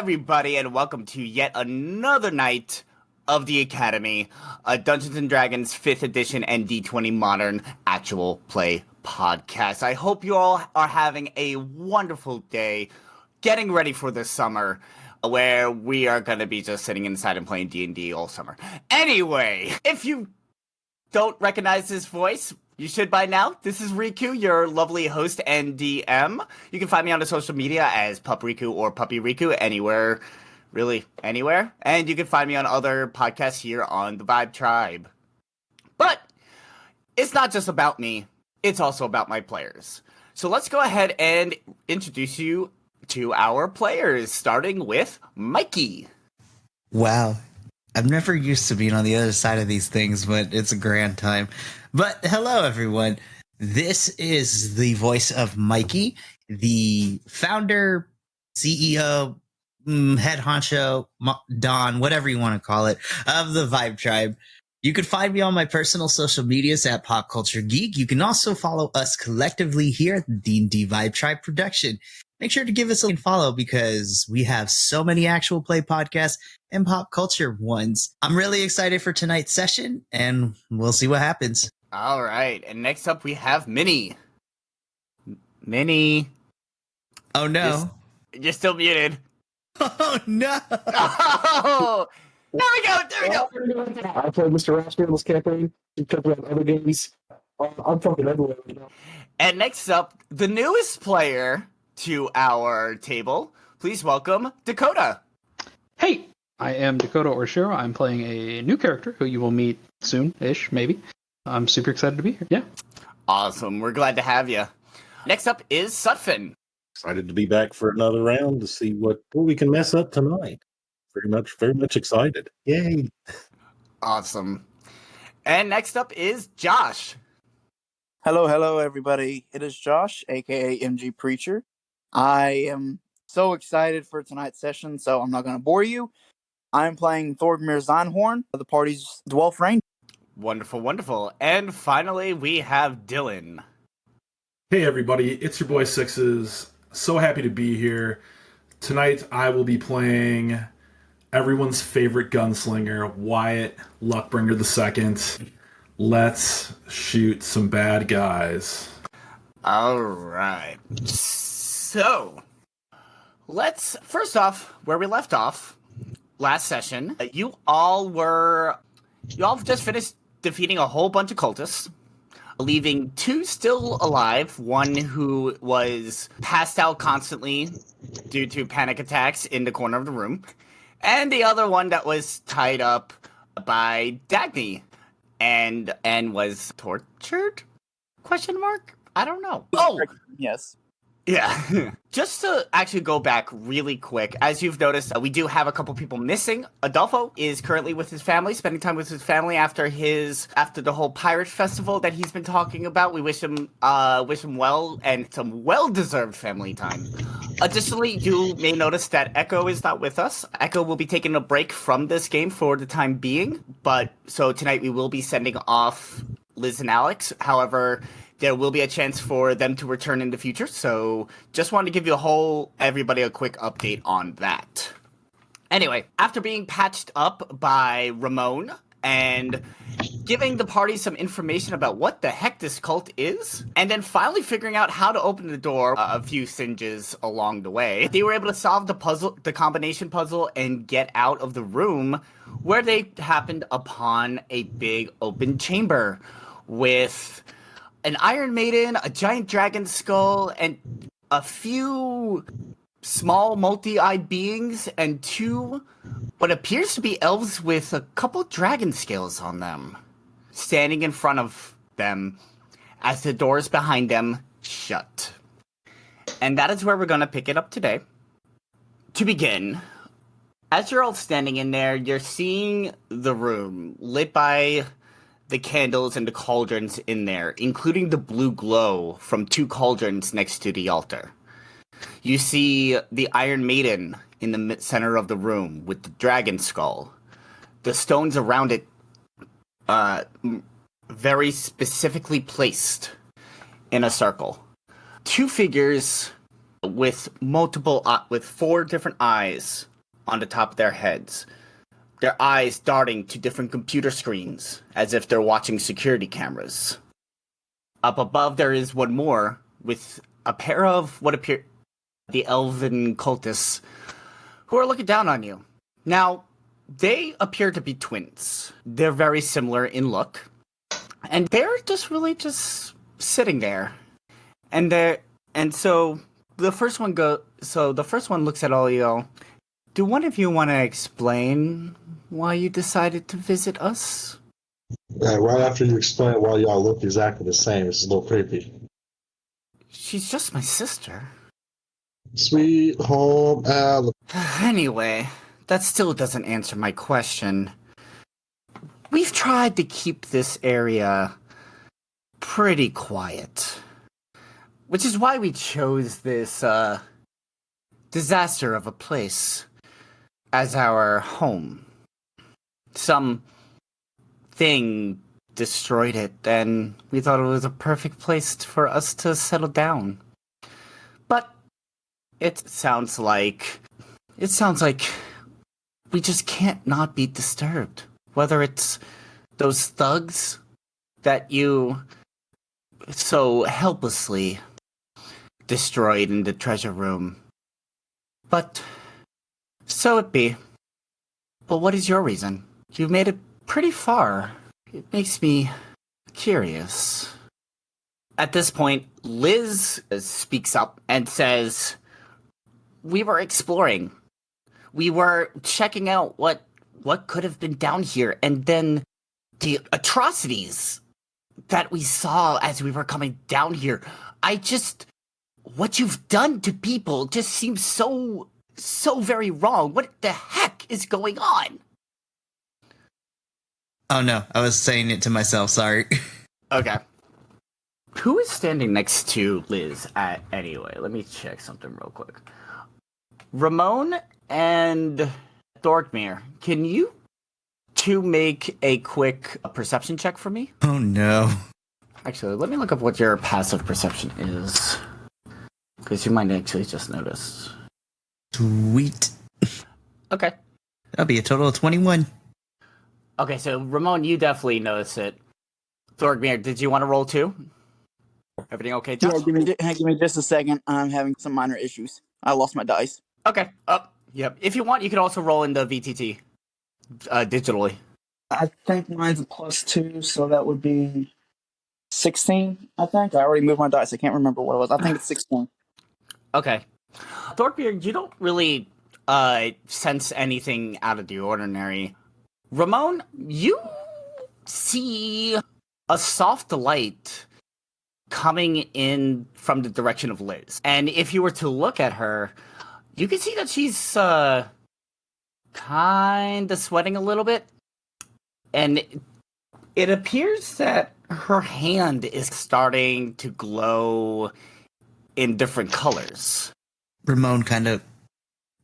everybody, and welcome to yet another night of the Academy, a Dungeons & Dragons 5th edition and D20 Modern actual play podcast. I hope you all are having a wonderful day, getting ready for the summer, where we are going to be just sitting inside and playing D&D all summer. Anyway, if you don't recognize this voice, you should by now. This is Riku, your lovely host and DM. You can find me on the social media as Pup Riku or Puppy Riku, anywhere, really anywhere. And you can find me on other podcasts here on the Vibe Tribe. But it's not just about me, it's also about my players. So let's go ahead and introduce you to our players, starting with Mikey. Wow. I'm never used to being on the other side of these things, but it's a grand time. But hello, everyone. This is the voice of Mikey, the founder, CEO, head honcho, Don, whatever you want to call it, of the Vibe Tribe. You can find me on my personal social medias at Pop Culture Geek. You can also follow us collectively here at the D&D Vibe Tribe production. Make sure to give us a follow because we have so many actual play podcasts and pop culture ones. I'm really excited for tonight's session, and we'll see what happens. All right, and next up we have Minnie. Minnie. Oh, no. You're still muted. Oh, no. Oh, there we go. I played Mr. Raspberry in this campaign because we have other games. I'm fucking everywhere right now. And next up, the newest player to our table. Please welcome Dakota. Hey, I am Dakota Orshiro. I'm playing a new character who you will meet soon-ish, maybe. I'm super excited to be here. Yeah. Awesome. We're glad to have you. Next up is Sutphin. Excited to be back for another round to see what we can mess up tonight. Very much excited. Yay. Awesome. And next up is Josh. Hello, everybody. It is Josh, aka MG Preacher. I am so excited for tonight's session, so I'm not going to bore you. I'm playing Thorgmir Zeinhorn, the party's Dwelf Ranger. Wonderful. And finally, we have Dylan. Hey everybody, it's your boy Sixes. So happy to be here. Tonight I will be playing everyone's favorite gunslinger, Wyatt Luckbringer II. Let's shoot some bad guys. Alright. So, let's, first off, where we left off last session, you all just finished defeating a whole bunch of cultists, leaving two still alive, one who was passed out constantly due to panic attacks in the corner of the room, and the other one that was tied up by Dagny and was tortured? Question mark? I don't know. Oh! Yes. Yeah. Just to actually go back really quick, as you've noticed, we do have a couple people missing. Adolfo is currently with his family, spending time with his family after the whole pirate festival that he's been talking about. We wish him well and some well-deserved family time. Additionally, you may notice that Echo is not with us. Echo will be taking a break from this game for the time being, so tonight we will be sending off Liz and Alex. However, there will be a chance for them to return in the future, so just wanted to give everybody a quick update on that. Anyway, after being patched up by Ramon and giving the party some information about what the heck this cult is, and then finally figuring out how to open the door a few singes along the way, they were able to solve the combination puzzle, and get out of the room, where they happened upon a big open chamber with an Iron Maiden, a giant dragon skull, and a few small multi-eyed beings, and two what appears to be elves with a couple dragon scales on them, standing in front of them as the doors behind them shut. And that is where we're going to pick it up today. To begin, as you're all standing in there, you're seeing the room lit by the candles and the cauldrons in there, including the blue glow from two cauldrons next to the altar. You see the Iron Maiden in the center of the room with the dragon skull. The stones around it very specifically placed in a circle. Two figures with 4 different eyes on the top of their heads, their eyes darting to different computer screens as if they're watching security cameras. Up above, there is one more with a pair of what appear the elven cultists who are looking down on you. Now, they appear to be twins. They're very similar in look, and they're just really just sitting there. And so the first one looks at all you. Do one of you want to explain why you decided to visit us? Right after you explain why y'all look exactly the same, it's a little creepy. She's just my sister. Sweet home Alabama. Anyway, that still doesn't answer my question. We've tried to keep this area pretty quiet, which is why we chose this disaster of a place as our home. Some thing destroyed it, and we thought it was a perfect place for us to settle down. But it sounds like we just can't not be disturbed. Whether it's those thugs that you so helplessly destroyed in the treasure room. But so it be. But what is your reason? You've made it pretty far. It makes me curious. At this point, Liz speaks up and says, "We were exploring. We were checking out what could have been down here, and then the atrocities that we saw as we were coming down here. What you've done to people just seems so very wrong. What the heck is going on?" Oh no, I was saying it to myself, sorry. Okay. Who is standing next to Liz anyway? Let me check something real quick. Ramon and Thorgmir, can you two make a quick perception check for me? Oh no. Actually, let me look up what your passive perception is. Because you might actually just notice. Sweet. Okay. That'll be a total of 21. Okay, so Ramon, you definitely notice it. Thorgmir, did you want to roll too? Everything okay, Josh? Yeah, give me just a second. I'm having some minor issues. I lost my dice. Okay. Yep. If you want, you could also roll in the VTT digitally. I think mine's a +2, so that would be 16, I think. I already moved my dice. I can't remember what it was. I think it's 16. Okay. Thorgmir, you don't really sense anything out of the ordinary. Ramon, you see a soft light coming in from the direction of Liz. And if you were to look at her, you can see that she's kind of sweating a little bit. And it appears that her hand is starting to glow in different colors. Ramon kind of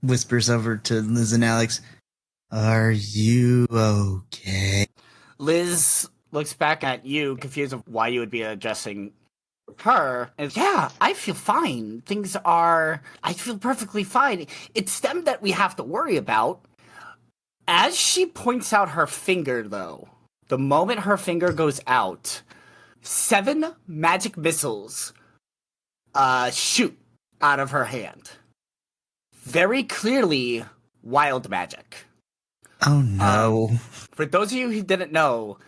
whispers over to Liz and Alex, "Are you okay?" Liz looks back at you, confused of why you would be addressing her. And yeah, I feel fine. I feel perfectly fine. It's them that we have to worry about. As she points out her finger, though, the moment her finger goes out, 7 magic missiles shoot out of her hand. Very clearly, wild magic. Oh no. For those of you who didn't know,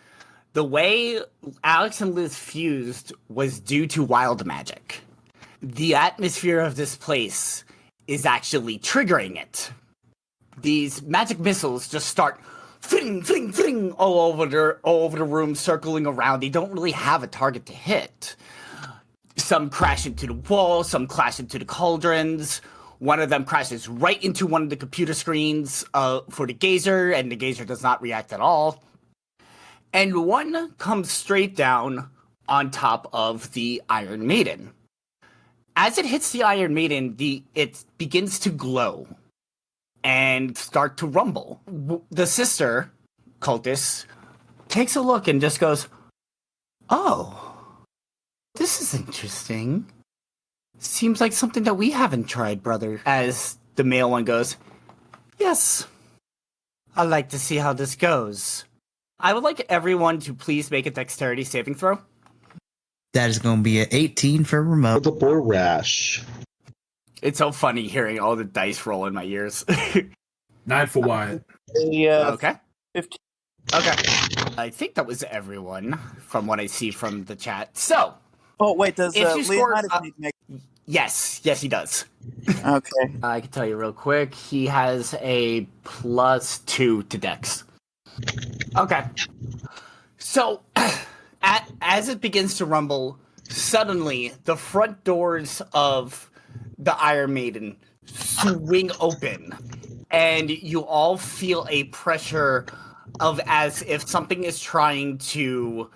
the way Alex and Liz fused was due to wild magic. The atmosphere of this place is actually triggering it. These magic missiles just start fling, fling, fling all over the room, circling around. They don't really have a target to hit. Some crash into the wall, some crash into the cauldrons. One of them crashes right into one of the computer screens for the Gazer, and the Gazer does not react at all. And one comes straight down on top of the Iron Maiden. As it hits the Iron Maiden, it begins to glow and start to rumble. The sister, Cultist, takes a look and just goes, "Oh, this is interesting. Seems like something that we haven't tried, brother." As the male one goes, Yes. I'd like to see how this goes. I would like everyone to please make a dexterity saving throw. That is going to be an 18 for With remote. the boar rash. It's so funny hearing all the dice roll in my ears. 9 for Wyatt. Okay. 15. Okay. I think that was everyone from what I see from the chat. So, Oh wait, does If you score, Leonidas need to make? yes, he does. Okay. I can tell you real quick. He has a +2 to Dex. Okay. So, as it begins to rumble, suddenly the front doors of the Iron Maiden swing open, and you all feel a pressure of as if something is trying to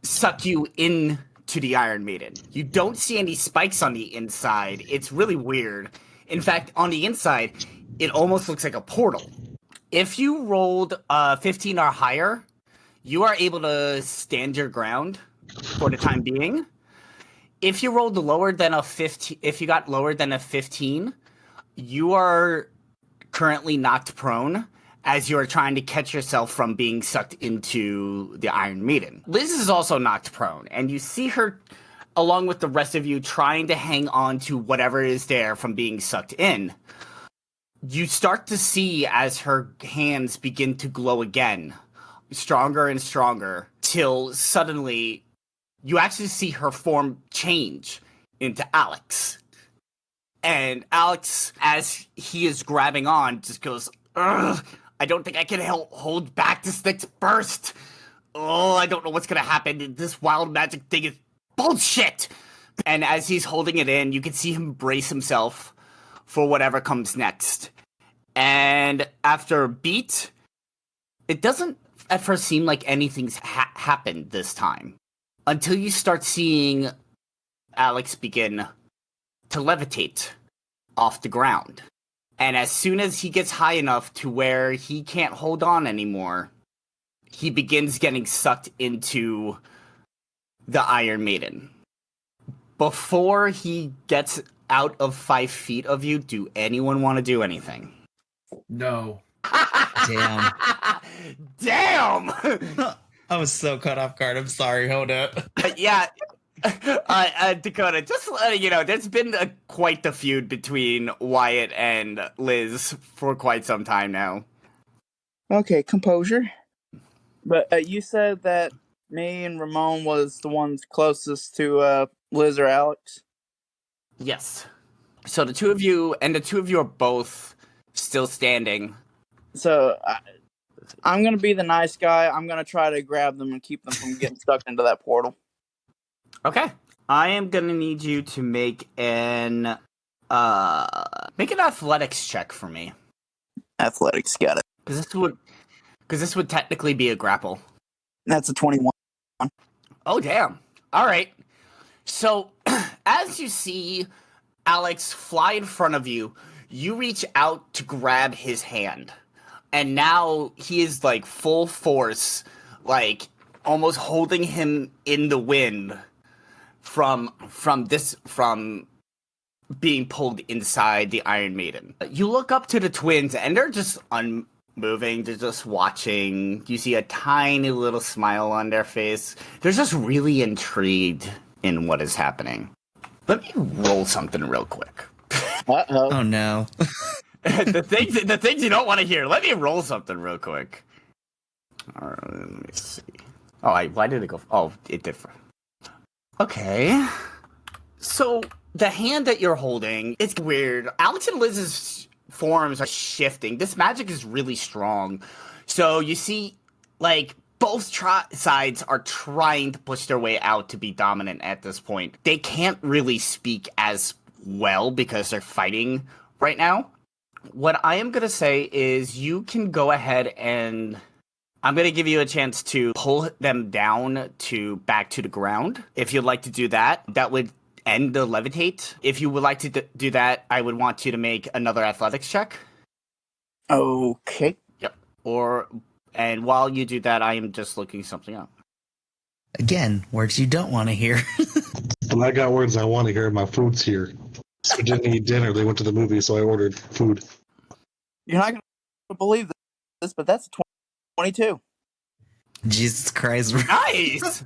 suck you into the Iron Maiden. You don't see any spikes on the inside. It's really weird. In fact, on the inside, it almost looks like a portal. If you rolled 15 or higher, you are able to stand your ground for the time being. If you rolled lower than a 15, if you got lower than a 15, you are currently knocked prone as you are trying to catch yourself from being sucked into the Iron Maiden. Liz is also knocked prone, and you see her, along with the rest of you, trying to hang on to whatever is there from being sucked in. You start to see as her hands begin to glow again, stronger and stronger, till suddenly you actually see her form change into Alex. And Alex, as he is grabbing on, just goes, "Ugh, I don't think I can hold back this next burst. Oh, I don't know what's gonna happen. This wild magic thing is bullshit." And as he's holding it in, you can see him brace himself for whatever comes next. And after a beat, it doesn't at first seem like anything's happened this time, until you start seeing Alex begin to levitate off the ground. And as soon as he gets high enough to where he can't hold on anymore, he begins getting sucked into the Iron Maiden. Before he gets out of 5 feet of you, do anyone want to do anything? No. Damn. Damn! I was so caught off guard. I'm sorry. Hold up. Yeah. Dakota, just letting you know, there's been quite the feud between Wyatt and Liz for quite some time now. Okay, composure. But you said that me and Ramon was the ones closest to Liz or Alex. Yes. So the two of you are both still standing. So I'm gonna be the nice guy. I'm gonna try to grab them and keep them from getting stuck into that portal. Okay. I am gonna need you to make an athletics check for me. Athletics, got it. Because this would technically be a grapple. That's a 21. Oh damn. Alright. So as you see Alex fly in front of you, you reach out to grab his hand. And now he is like full force, like almost holding him in the wind from being pulled inside the Iron Maiden. You look up to the twins and they're just unmoving, they're just watching. You see a tiny little smile on their face. They're just really intrigued in what is happening. Let me roll something real quick. Uh-oh. Oh no. the things you don't want to hear. Let me roll something real quick. All right, let me see. Oh, why did it go? Oh, it did. Okay. So the hand that you're holding, it's weird. Alex and Liz's forms are shifting. This magic is really strong. So you see, like, both sides are trying to push their way out to be dominant at this point. They can't really speak as well because they're fighting right now. What I am going to say is you can go ahead and I'm going to give you a chance to pull them down back to the ground. If you'd like to do that, that would end the levitate. If you would like to do that, I would want you to make another athletics check. Okay. Yep. And while you do that, I am just looking something up. Again, words you don't want to hear. And I got words I want to hear. My food's here. I didn't eat dinner. They went to the movie, so I ordered food. You're not gonna believe this, but that's a 22. Jesus Christ. Nice!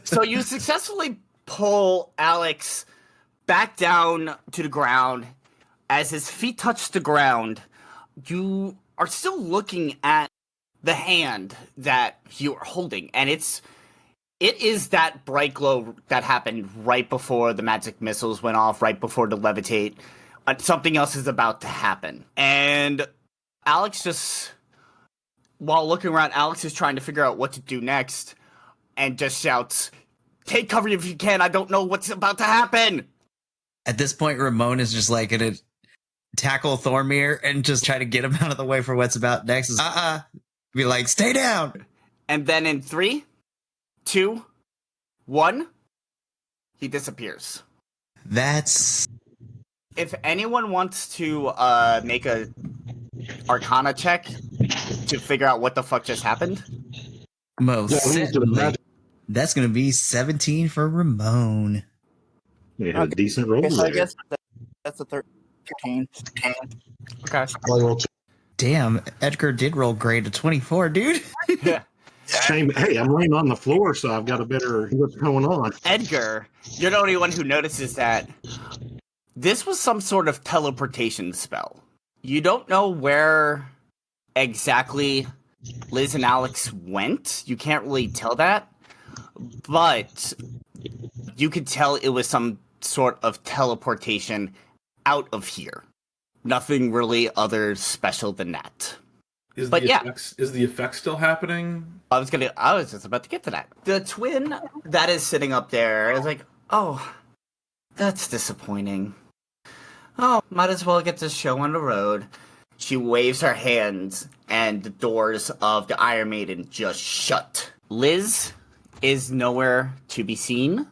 So you successfully pull Alex back down to the ground. As his feet touch the ground, you are still looking at the hand that you are holding, and it is that bright glow that happened right before the magic missiles went off, right before the levitate. Something else is about to happen. And Alex just, while looking around, Alex is trying to figure out what to do next, and just shouts, "Take cover if you can, I don't know what's about to happen!" At this point, Ramon is just like gonna tackle Thormir and just try to get him out of the way for what's about next. Be like, stay down. And then in 3, 2, 1, he disappears. That's If anyone wants to make a Arcana check to figure out what the fuck just happened, most Yeah, we need to certainly. imagine- That's gonna be 17 for Ramon. We had a decent roll Okay, so I there. guess that's a 13. okay. I rolled two. Damn, Edgar did roll great, a 24, dude. Shame. Hey, I'm laying on the floor, so I've got a better what's going on. Edgar, you're the only one who notices that this was some sort of teleportation spell. You don't know where exactly Liz and Alex went. You can't really tell that. But you could tell it was some sort of teleportation out of here. Nothing really other special than that. Is But the yeah. effect still happening? I was just about to get to that. The twin that is sitting up there is like, oh, that's disappointing. Oh, might as well get this show on the road. She waves her hands, and the doors of the Iron Maiden just shut. Liz is nowhere to be seen,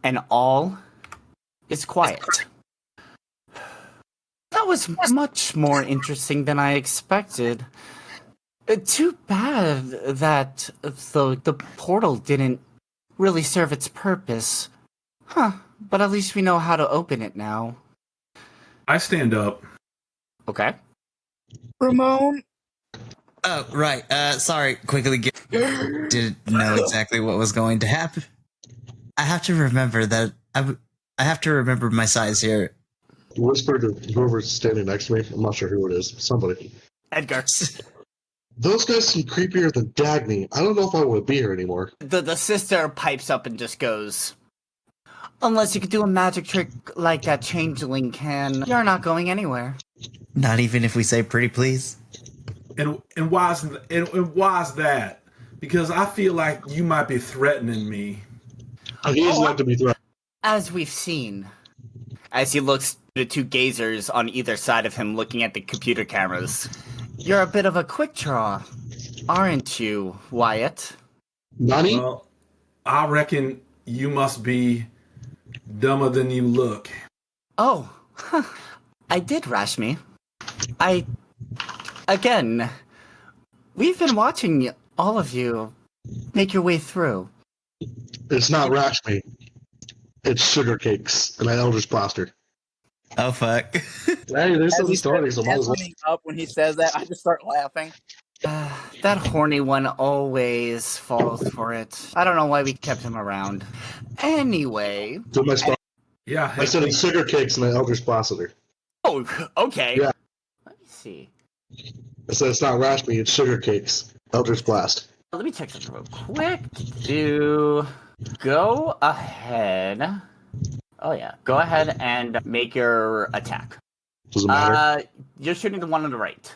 and all is quiet. That was much more interesting than I expected. Too bad that the portal didn't really serve its purpose. Huh, but at least we know how to open it now. I stand up. Okay. Ramon, Oh, right. Sorry. Quickly didn't know exactly what was going to happen. I have to remember that I have to remember my size here. Whisper to whoever's standing next to me. I'm not sure who it is. Somebody. Edgar. Those guys seem creepier than Dagny. I don't know if I want to be here anymore. The sister pipes up and just goes, "Unless you could do a magic trick like that changeling can, you're not going anywhere." Not even if we say pretty please. And why is that? Because I feel like you might be threatening me. He is not to be threatened. As we've seen. As he looks, the two gazers on either side of him looking at the computer cameras. You're a bit of a quick draw, aren't you, Wyatt? Nani? Well, I reckon you must be dumber than you look. Oh, I did, Rashmi. Again, we've been watching all of you make your way through. It's not Rashmi. It's sugar cakes and an Eldritch Blaster. Oh fuck. Hey, there's as some he stories. So might as well. up when he says that, I just start laughing. That horny one always falls for it. I don't know why we kept him around. Anyway. Do my story. Yeah, I said it's sugar cakes and an Eldritch Blaster. Oh, okay. Yeah. Let me see. I said it's not Rashmi. It's sugar cakes. Eldritch Blast. Let me check something real quick. Do go ahead. Oh yeah, go ahead and make your attack. Doesn't matter. You're shooting the one on the right.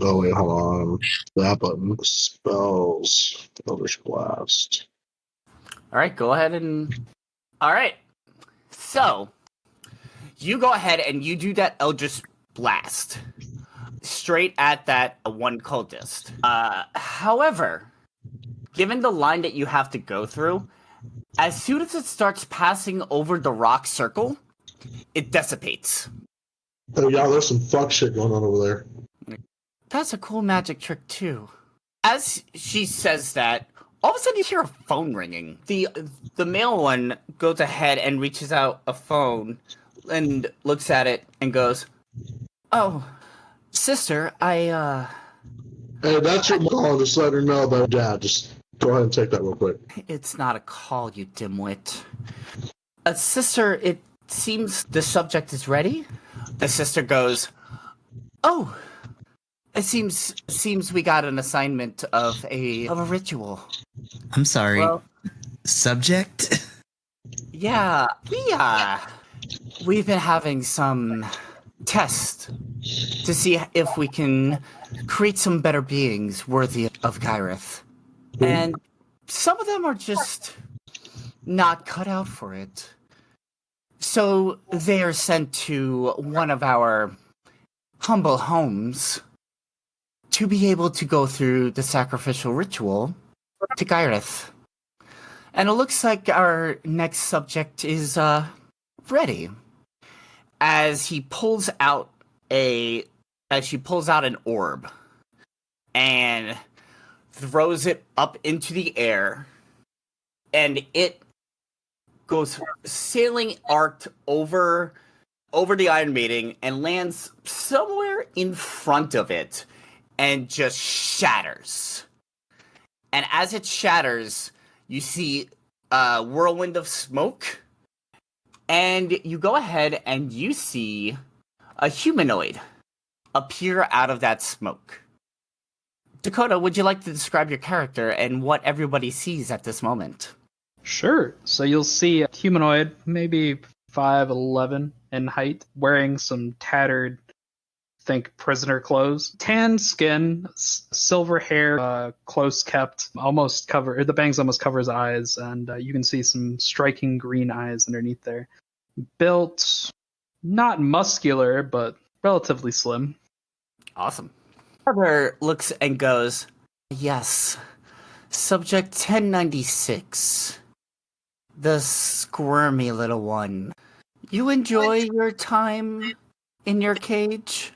Oh wait, hold on. That button. Spells. Eldritch Blast. All right, go ahead and. All right. So you go ahead and you do that Eldritch Blast straight at that one cultist. However, given the line that you have to go through, as soon as it starts passing over the rock circle, it dissipates. Oh yeah, there's some fuck shit going on over there. That's a cool magic trick too. As she says that, all of a sudden you hear a phone ringing. The male one goes ahead and reaches out a phone and looks at it and goes, "Oh, sister, I Hey, that's your call. Just let her know about Dad. Just go ahead and take that real quick. It's not a call, you dimwit. Sister, it seems the subject is ready. The sister goes, "Oh, it seems we got an assignment of a ritual." I'm sorry. Well, Subject? yeah, we've been having some tests to see if we can create some better beings worthy of Gyrith. And some of them are just not cut out for it. So they are sent to one of our humble homes to be able to go through the sacrificial ritual to Gyrith. And it looks like our next subject is ready. As she pulls out an orb and throws it up into the air, and it goes sailing arced over the Iron Maiden and lands somewhere in front of it and just shatters. And as it shatters, you see a whirlwind of smoke, and you go ahead and you see a humanoid appear out of that smoke. Dakota, would you like to describe your character and what everybody sees at this moment? Sure. So you'll see a humanoid, maybe 5'11" in height, wearing some tattered, think prisoner clothes, tan skin, silver hair, close kept, the bangs almost cover his eyes, and you can see some striking green eyes underneath there. Built, not muscular, but relatively slim. Awesome. Father looks and goes, "Yes, subject 1096. The squirmy little one. You enjoy your time in your cage?"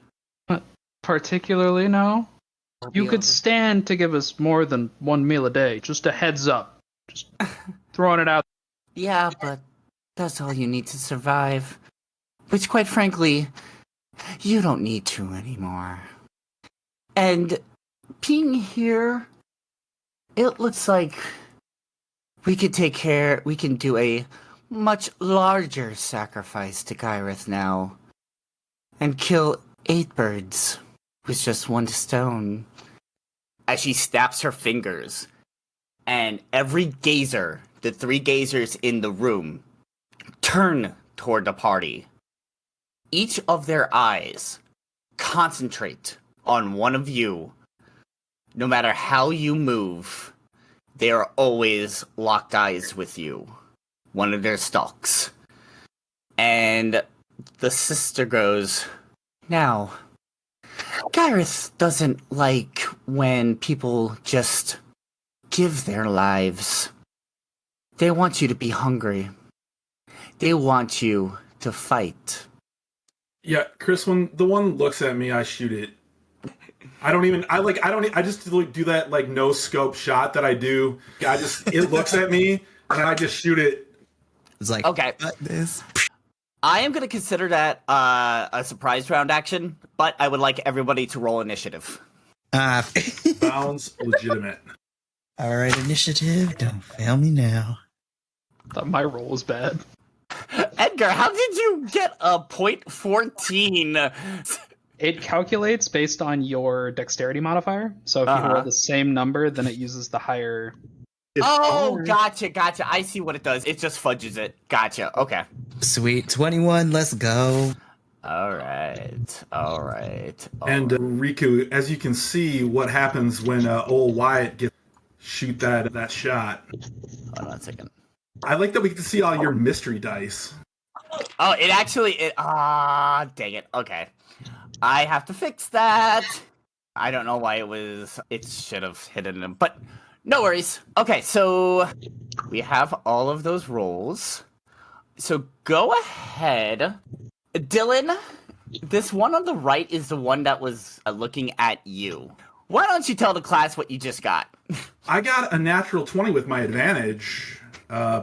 Particularly, no. You could stand to give us more than one meal a day. Just a heads up. Just throwing it out. Yeah, but that's all you need to survive. Which, quite frankly, you don't need to anymore. And being here, it looks like we can do a much larger sacrifice to Gyrith now. And kill 8 birds with just 1 stone. As she snaps her fingers, and every gazer, the 3 gazers in the room, turn toward the party. Each of their eyes concentrate on one of you. No matter how you move, they are always locked eyes with you. One of their stalks. And the sister goes, "Now, Gyrith doesn't like when people just give their lives. They want you to be hungry. They want you to fight." Yeah, Chris, when the one looks at me, I shoot it. I just do that like no scope shot that I do. It looks at me and I just shoot it. It's like, okay. This. I am going to consider that a surprise round action, but I would like everybody to roll initiative. Sounds legitimate. All right, initiative. Don't fail me now. I thought my roll was bad. Edgar, how did you get a .14? It calculates based on your dexterity modifier. So if you roll the same number, then it uses the higher. Gotcha. I see what it does. It just fudges it. Gotcha. Okay. Sweet. 21. Let's go. All right. And Riku, as you can see, what happens when old Wyatt gets shoot that shot. Hold on a second. I like that we get to see all your mystery dice. Oh, dang it. Okay. I have to fix that. I don't know why it should have hidden him, but no worries. Okay, so we have all of those rolls. So go ahead. Dylan, this one on the right is the one that was looking at you. Why don't you tell the class what you just got? I got a natural 20 with my advantage.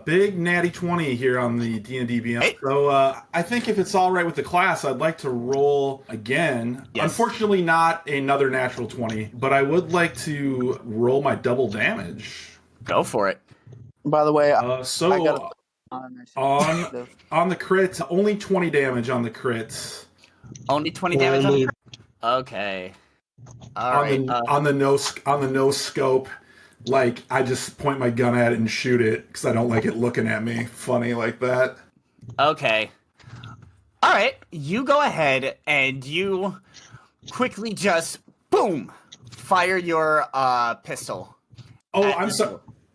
Big natty 20 here on the D&D Beyond. Hey. So I think if it's all right with the class, I'd like to roll again. Yes. Unfortunately, not another natural 20, but I would like to roll my double damage. Go for it. By the way, So I got on the crit, only 20 damage on the crit. Only 20 damage on the crit? Okay. All right. On the no scope, like I just point my gun at it and shoot it because I don't like it looking at me funny like that. Okay. All right. You go ahead and you quickly just boom fire your pistol. Oh,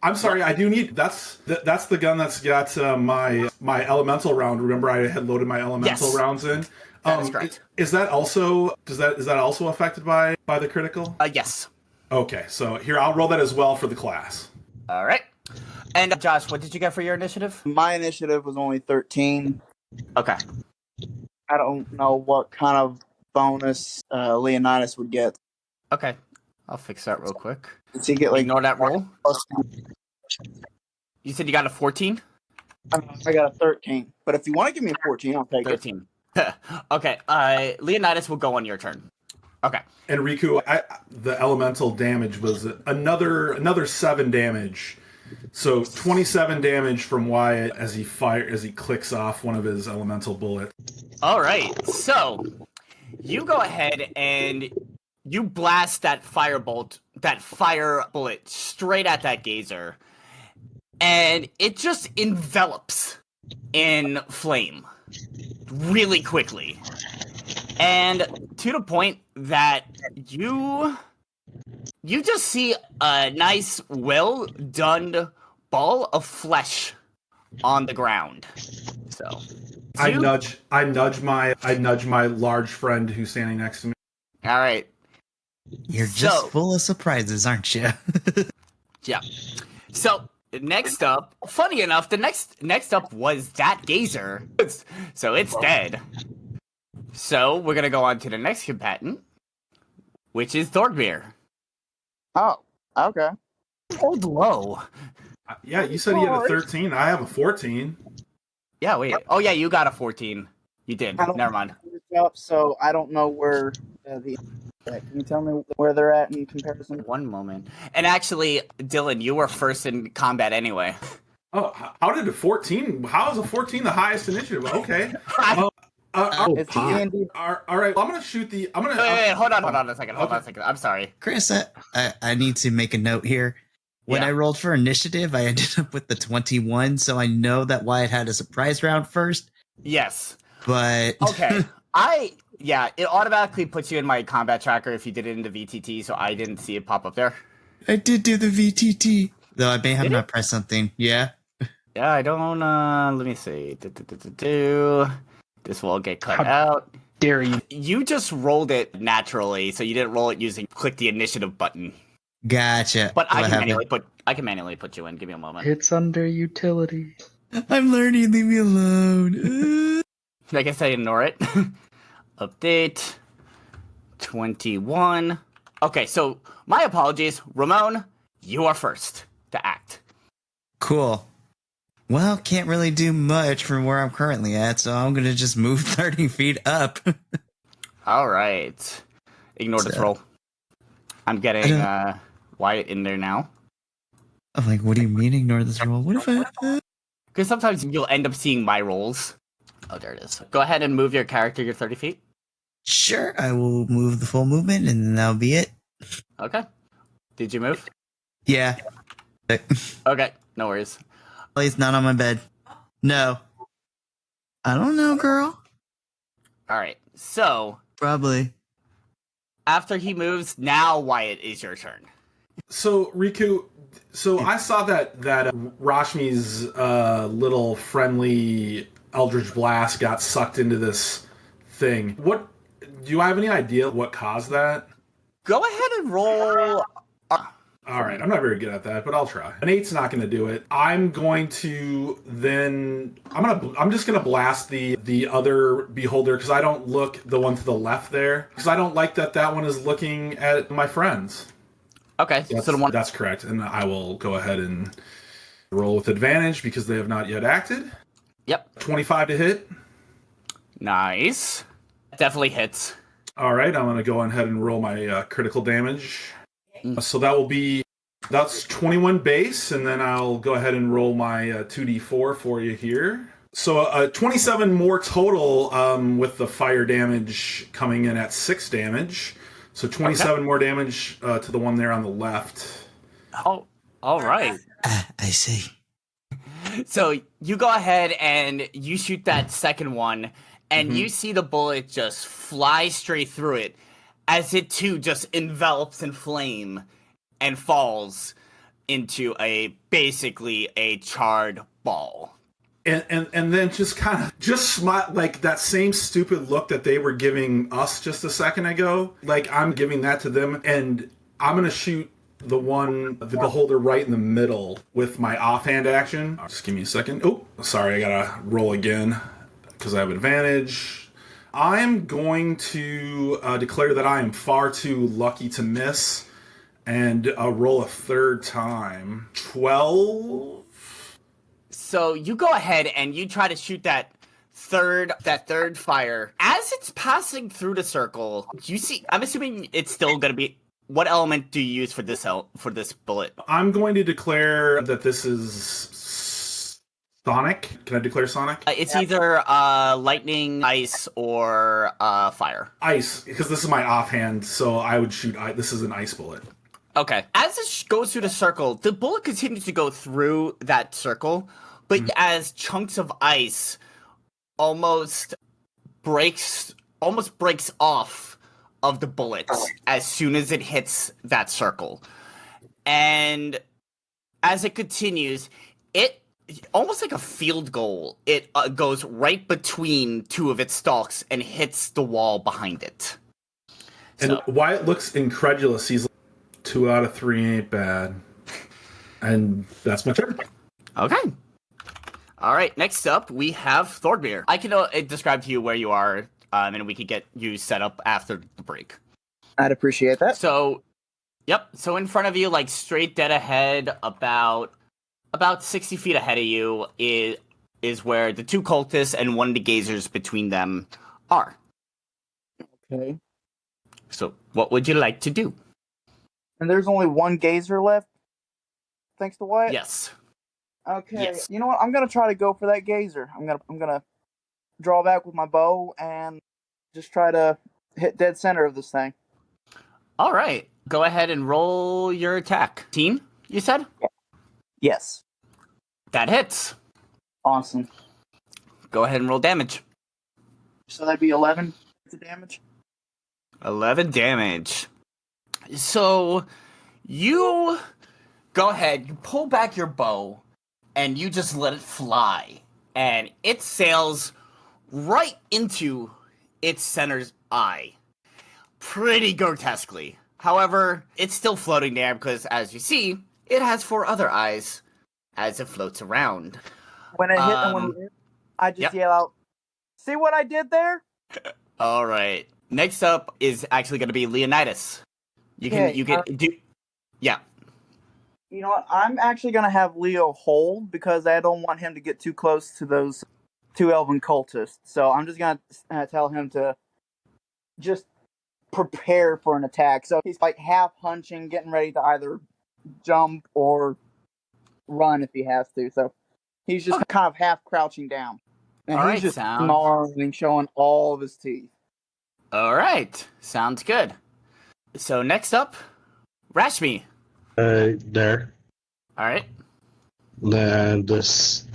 I'm sorry. I do need that's the gun that's got my elemental round. Remember, I had loaded my elemental rounds in. That is correct. Is that also is that also affected by the critical? Yes. Okay, so here I'll roll that as well for the class. All right. And Josh, what did you get for your initiative? my initiative was only 13. Okay. I don't know what kind of bonus Leonidas would get. Okay. I'll fix that real quick. Does he get like Ignore that roll. plus- You said you got a 14? I got a 13. But if you want to give me a 14, I'll take it. 13. Okay. Leonidas will go on your turn. Okay. And Riku, the elemental damage was another 7 damage. So 27 damage from Wyatt as he clicks off one of his elemental bullets. All right. So you go ahead and you blast that fire bullet straight at that gazer, and it just envelops in flame really quickly. And to the point that you just see a nice, well done ball of flesh on the ground. So I nudge my large friend who's standing next to me. all right. You're just full of surprises, aren't you? Yeah. So next up, funny enough, the next up was that gazer. So it's dead. So we're gonna go on to the next combatant, which is Thorgmir. Oh, okay. Hold low. Yeah, you said he had a 13. I have a 14. Yeah, wait. Oh yeah, you got a 14. You did. I don't- Never mind. Up, so I don't know where the. Can you tell me where they're at in comparison? One moment. And actually, Dylan, you were first in combat anyway. Oh, how did a 14? How is a 14 the highest initiative? Okay. It's pop. D&D. All right. I'm gonna shoot the. I'm gonna. Wait, hold on a second. Hold on a second. I'm sorry. Chris, I need to make a note here. When Yeah. I rolled for initiative, I ended up with the 21, so I know that Wyatt had a surprise round first, Yes. but Okay. It automatically puts you in my combat tracker if you did it in the VTT, so I didn't see it pop up there. I did do the VTT. Though I may have Did not pressed something. Yeah. Yeah, I don't, let me see. This will get cut How out. Dare you? You just rolled it naturally, so you didn't roll it using click the initiative button. Gotcha. But I What can happened? manually put you in. Give me a moment. It's under utility. I'm learning. Leave me alone. I guess I ignore it. Update 21. Okay, so my apologies. Ramon, you are first to act. Cool. Well, can't really do much from where I'm currently at, so I'm gonna just move 30 feet up. All right. Ignore this So- roll. I'm getting Wyatt in there now. I'm like, what do you mean ignore this roll? What if I... Because sometimes you'll end up seeing my rolls. Oh, there it is. Go ahead and move your character your 30 feet. Sure, I will move the full movement, and then that'll be it. Okay. Did you move? Yeah. Okay. No worries. Please, not on my bed. No. I don't know, girl. All right. So Probably. after he moves, now Wyatt is your turn. So Riku, I saw that Rashmi's little friendly Eldritch Blast got sucked into this thing. What do you have any idea what caused that? Go ahead and roll. All right, I'm not very good at that, but I'll try. An 8's not going to do it. I'm just going to blast the other beholder because I don't look the one to the left there because I don't like that one is looking at my friends. Okay. So the one. That's correct, and I will go ahead and Roll with advantage because they have not yet acted. Yep. 25 to hit. Nice. Definitely hits. All right, I'm going to go ahead and roll my critical damage. So that's 21 base, and then I'll go ahead and roll my 2d4 for you here. So 27 more total with the fire damage coming in at 6 damage. So 27 more damage to the one there on the left. Oh, all right. I see. So you go ahead and you shoot that second one, and you see the bullet just fly straight through it as it too just envelops in flame and falls into basically a charred ball. And then just kind of smile, like that same stupid look that they were giving us just a second ago. Like I'm giving that to them, and I'm gonna shoot the beholder right in the middle with my offhand action. Just give me a second. Oh, sorry, I gotta roll again because I have advantage. I'm going to declare that I am far too lucky to miss, and roll a third time. 12. So you go ahead and you try to shoot that third fire. As it's passing through the circle, you see. I'm assuming it's still gonna be. What element do you use for this bullet? I'm going to declare that this is Sonic. Can I declare Sonic? It's either lightning, ice, or fire. Ice, because this is my offhand, so I would shoot. This is an ice bullet. Okay. As it goes through the circle, the bullet continues to go through that circle, but as chunks of ice almost breaks off of the bullet as soon as it hits that circle. And as it continues, it almost like a field goal. It goes right between two of its stalks and hits the wall behind it. And Wyatt looks incredulous. He's like, 2 out of 3 ain't bad. And that's my turn. Okay. All right, next up, we have Thordmir. I can describe to you where you are, and we could get you set up after the break. I'd appreciate that. So, yep. So in front of you, like straight dead ahead, about 60 feet ahead of you, is where the 2 cultists and one of the gazers between them are. Okay. So what would you like to do? And there's only one gazer left, thanks to Wyatt? Yes. Okay. Yes. You know what? I'm gonna try to go for that gazer. I'm gonna draw back with my bow and just try to hit dead center of this thing. All right. Go ahead and roll your attack. 18, you said? Yes. That hits. Awesome. Go ahead and roll damage. So that'd be 11 damage. 11 damage. So you go ahead, you pull back your bow, and you just let it fly. And it sails right into its center's eye. Pretty grotesquely. However, it's still floating there because, as you see, it has 4 other eyes as it floats around. When it hit and when it hit, I just yell out, "See what I did there?" All right. Next up is actually going to be Leonidas. You can do. Yeah. You know what? I'm actually going to have Leo hold because I don't want him to get too close to those 2 elven cultists. So I'm just going to tell him to just prepare for an attack. So he's like half hunching, getting ready to either jump or run if he has to. So he's just kind of half crouching down. And All he's right, just snarling, showing all of his teeth. All right. Sounds good. So next up, Rashmi. There. All right. And this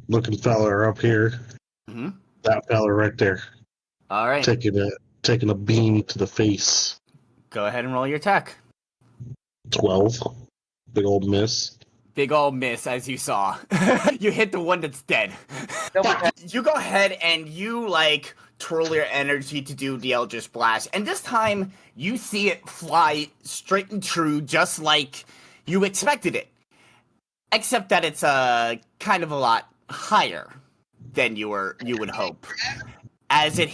looking fella up here. Mm-hmm. That fella right there. All right. Taking a beam to the face. Go ahead and roll your attack. 12. Big old miss. Big old miss, as you saw. You hit the one that's dead. You go ahead and you, like, twirl your energy to do the Eldritch Blast. And this time, you see it fly straight and true, just like you expected it. Except that it's kind of a lot higher than you would hope. As it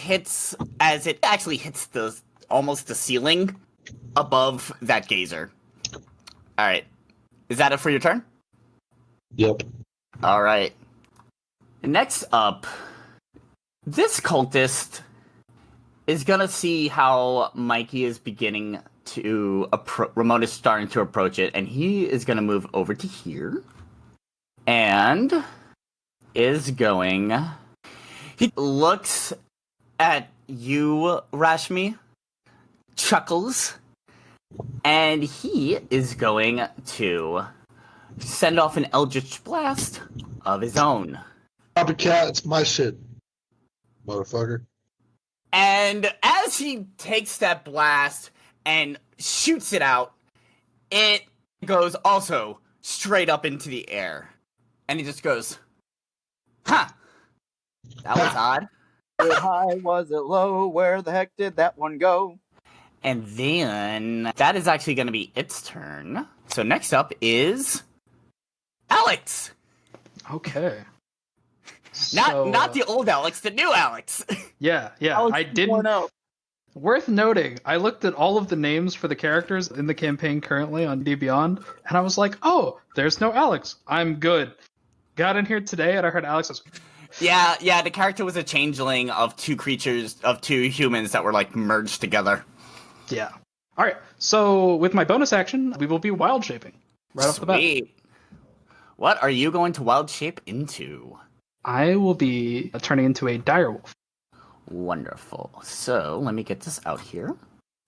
actually hits almost the ceiling above that gazer. All right. Is that it for your turn? Yep. All right. Next up, this cultist is gonna see how Mikey is beginning to Ramon is starting to approach it, and he is gonna move over to here, and is going. He looks at you, Rashmi, chuckles, and he is going to send off an Eldritch Blast of his own. Copycat, it's my shit, motherfucker. And as he takes that blast and shoots it out, it goes also straight up into the air. And he just goes, huh, that was odd. Was it high? Was it low? Where the heck did that one go? And then that is actually going to be its turn. So next up is Alex. Okay. Not the old Alex, the new Alex. Yeah. Alex I didn't. 2.0. Worth noting, I looked at all of the names for the characters in the campaign currently on D Beyond, and I was like, oh, there's no Alex. I'm good. Got in here today, and I heard Alex was... Yeah, the character was a changeling of two humans that were like merged together. Yeah. All right. So with my bonus action, we will be wild shaping right off the bat. Sweet. What are you going to wild shape into? I will be turning into a direwolf. Wonderful. So let me get this out here.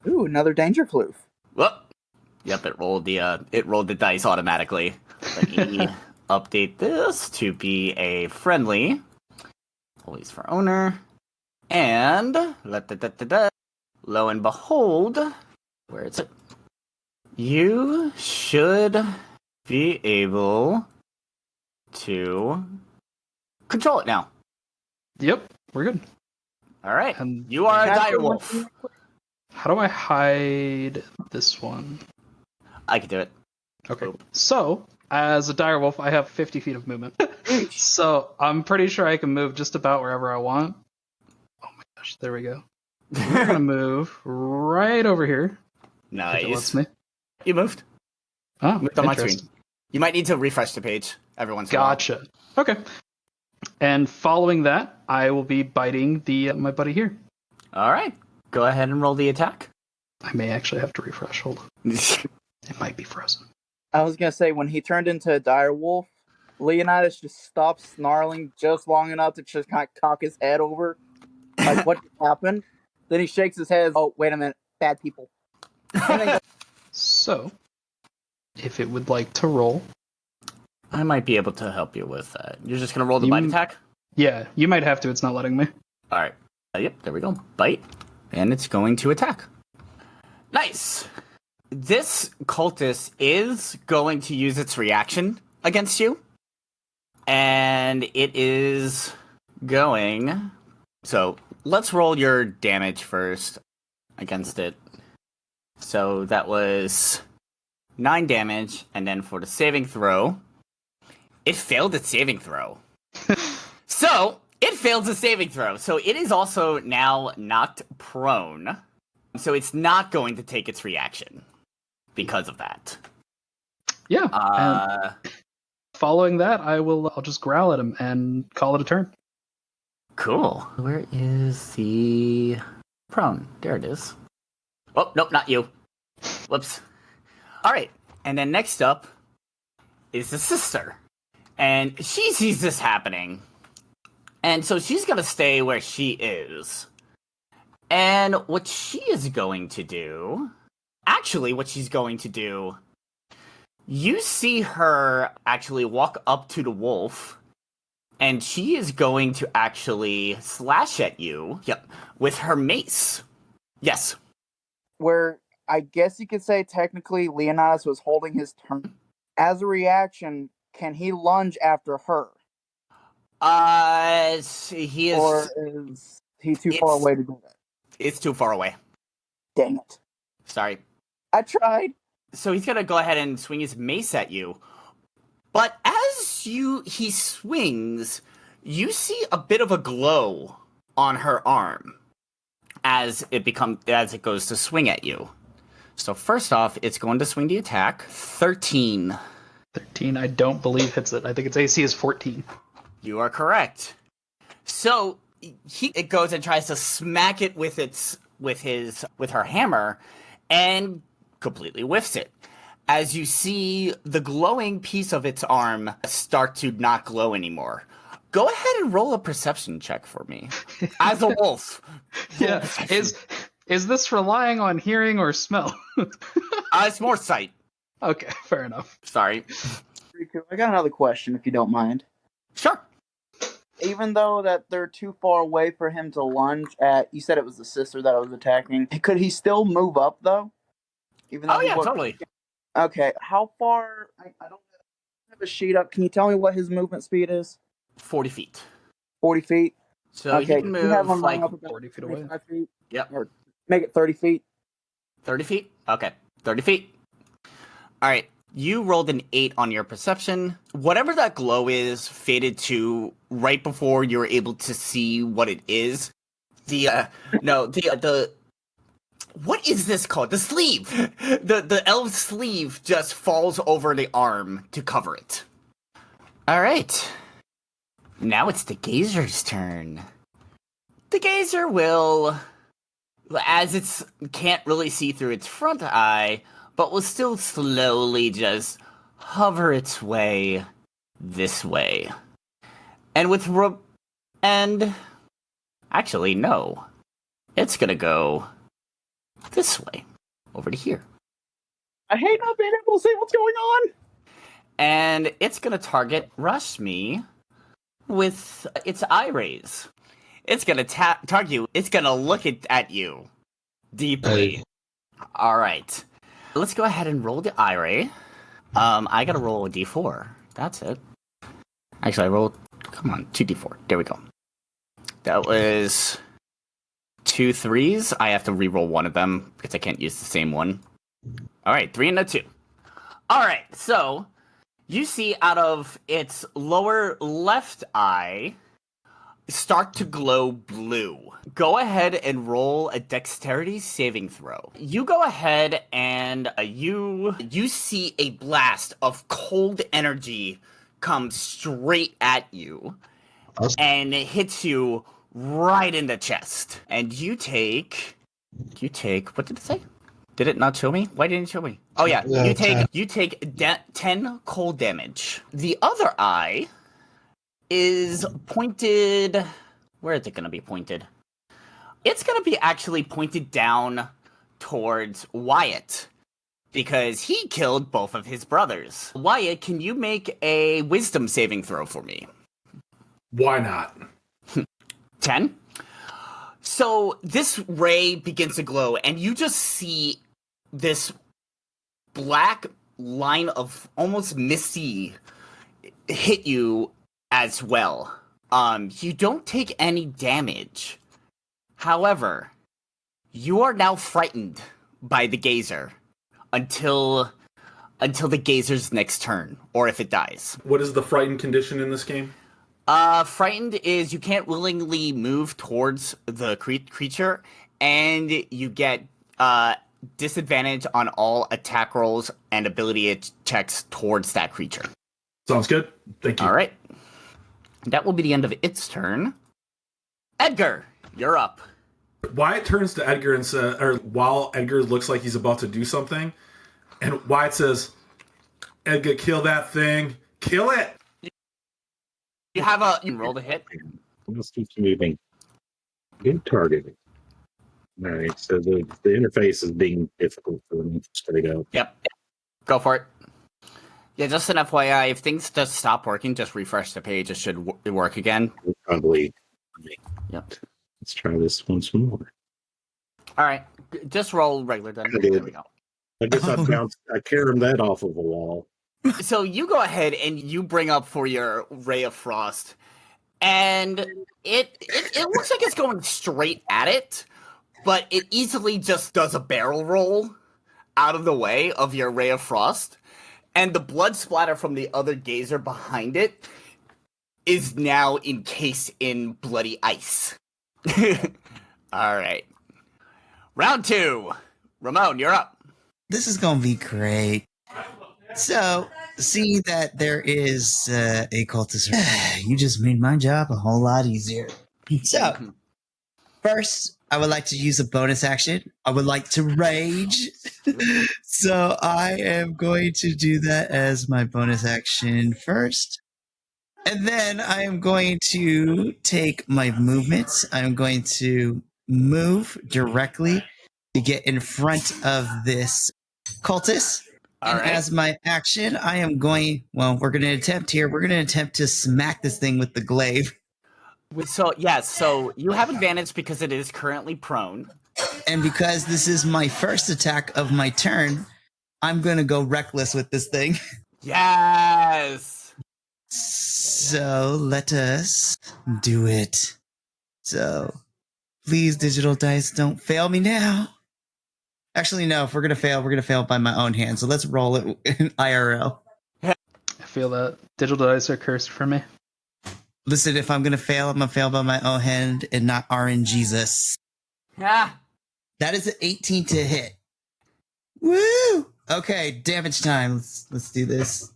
Ooh, another danger floof. Whoop. Yep, it rolled the dice automatically. Let me update this to be a friendly. Always for owner. And lo and behold, where is it? You should be able to control it now. Yep, we're good. All right. And You are a Can I dire put one wolf. in? how do I hide this one? I can do it. Okay. Oop. So, as a direwolf, I have 50 feet of movement. So, I'm pretty sure I can move just about wherever I want. Oh my gosh, there we go. We're gonna move right over here. If it lets Nice. me. You moved. Oh, Moved on my interesting. screen. You might need to refresh the page every once in a while. Gotcha. Okay. And following that, I will be biting the my buddy here. All right. Go ahead and roll the attack. I may actually have to refresh. Hold on. It might be frozen. I was gonna say when he turned into a dire wolf, Leonidas just stopped snarling just long enough to just kind of cock his head over, like what happened. Then he shakes his head. Oh, wait a minute, bad people. And then So, if it would like to roll, I might be able to help you with that. You're just going to roll the You- bite attack? yeah, you might have to. It's not letting me. All right. Yep, there we go. Bite. And it's going to attack. Nice. This cultist is going to use its reaction against you. And it is going... So, let's roll your damage first against it. So, that was 9 damage. And then for the saving throw... It failed its saving throw. So, it failed its saving throw. So, it is also now knocked prone. So, it's not going to take its reaction because of that. Yeah. And following that, I'll just growl at him and call it a turn. Cool. Where is the prone? There it is. Oh, nope, not you. Whoops. All right. And then next up is the sister. And she sees this happening. And so she's going to stay where she is. And what she is going to do... Actually, what she's going to do... You see her actually walk up to the wolf. And she is going to actually slash at you. Yep. With her mace. Yes. where I guess you could say technically Leonidas was holding his turn. As a reaction, can he lunge after her? He is... Or is he too far It's- away to do that? It's too far away. Dang it. Sorry. I tried. So he's gonna go ahead and swing his mace at you. But as he swings, you see a bit of a glow on her arm as it goes to swing at you. So first off, it's going to swing the attack. 13. 13, I don't believe hits it. I think its AC is 14. You are correct. So it goes and tries to smack it with her hammer, and completely whiffs it. As you see the glowing piece of its arm start to not glow anymore. Go ahead and roll a perception check for me. As a wolf. Yeah. Is this relying on hearing or smell? It's more sight. Okay, fair enough. Sorry. Riku, I got another question, if you don't mind. Sure. Even though that they're too far away for him to lunge at, you said it was the sister that was attacking. Could he still move up though? Even though Oh yeah, totally. Okay, how far? I don't have a sheet up. Can you tell me what his movement speed is? 40 feet. 40 feet. So Okay, you can you have move him like running up about 40 feet away. 25 feet? Yep. Or make it 30 feet. 30 feet? Okay. 30 feet. All right. You rolled an 8 on your perception. Whatever that glow is faded to right before you were able to see what it is. What is this called? The sleeve. The elf sleeve just falls over the arm to cover it. All right. Now it's the gazer's turn. The gazer will, as it can't really see through its front eye, but will still slowly just hover its way this way. And actually, no. It's gonna go this way, over to here. I hate not being able to see what's going on. And it's gonna target Rashmi with its eye rays. It's gonna target you. It's gonna look at you deeply. All right. Let's go ahead and roll the eye ray. I gotta roll a d4. That's it. Actually, I rolled. Come on, 2d4. There we go. That was 2 3s. I have to re-roll one of them because I can't use the same one. All right, 3 and a 2. All right, so you see out of its lower left eye start to glow blue. Go ahead and roll a dexterity saving throw. You go ahead and you see a blast of cold energy come straight at you and it hits you right in the chest. And you take, what did it say? Did it not show me? Why didn't it show me? Oh yeah, you take 10 cold damage. The other eye is pointed. Where is it going to be pointed? It's going to be actually pointed down towards Wyatt because he killed both of his brothers. Wyatt, can you make a wisdom saving throw for me? Why not? 10. So this ray begins to glow, and you just see this black line of almost misty hit you as well. You don't take any damage. However, you are now frightened by the gazer until the gazer's next turn, or if it dies. What is the frightened condition in this game? Frightened is you can't willingly move towards the creature, and you get disadvantage on all attack rolls and ability checks towards that creature. Sounds good. Thank you. All right. That will be the end of its turn. Edgar, you're up. Wyatt turns to Edgar and says, or while Edgar looks like he's about to do something, and Wyatt says, "Edgar, kill that thing. Kill it." You roll the hit. Let's keep moving. Good targeting. All right, so the interface is being difficult for me straight up. Yep. Go for it. Yeah, just an FYI, if things just stop working, just refresh the page. It should work again. Probably. Yep. Let's try this once more. All right. Just roll regular then. I did. There we go. I guess I carried that off of a wall. So you go ahead and you bring up for your Ray of Frost, and it looks like it's going straight at it, but it easily just does a barrel roll out of the way of your Ray of Frost, and the blood splatter from the other gazer behind it is now encased in bloody ice. All right. Round 2. Ramon, you're up. This is gonna be great. So, see that there is a cultist. You just made my job a whole lot easier. So, first, I would like to use a bonus action. I would like to rage. So, I am going to do that as my bonus action first. And then I am going to take my movements. I'm going to move directly to get in front of this cultist. All And right. as my action, I am going, we're going to attempt here. We're going to attempt to smack this thing with the glaive. So yes, so you have advantage because it is currently prone. And because this is my first attack of my turn, I'm going to go reckless with this thing. Yes. So let us do it. So please, digital dice, don't fail me now. Actually, no, if we're going to fail by my own hand. So let's roll it in IRL. I feel that digital dice are cursed for me. Listen, if I'm going to fail, I'm going to fail by my own hand and not RNGesus. Yeah. That is an 18 to hit. Woo! Okay, damage time. Let's do this.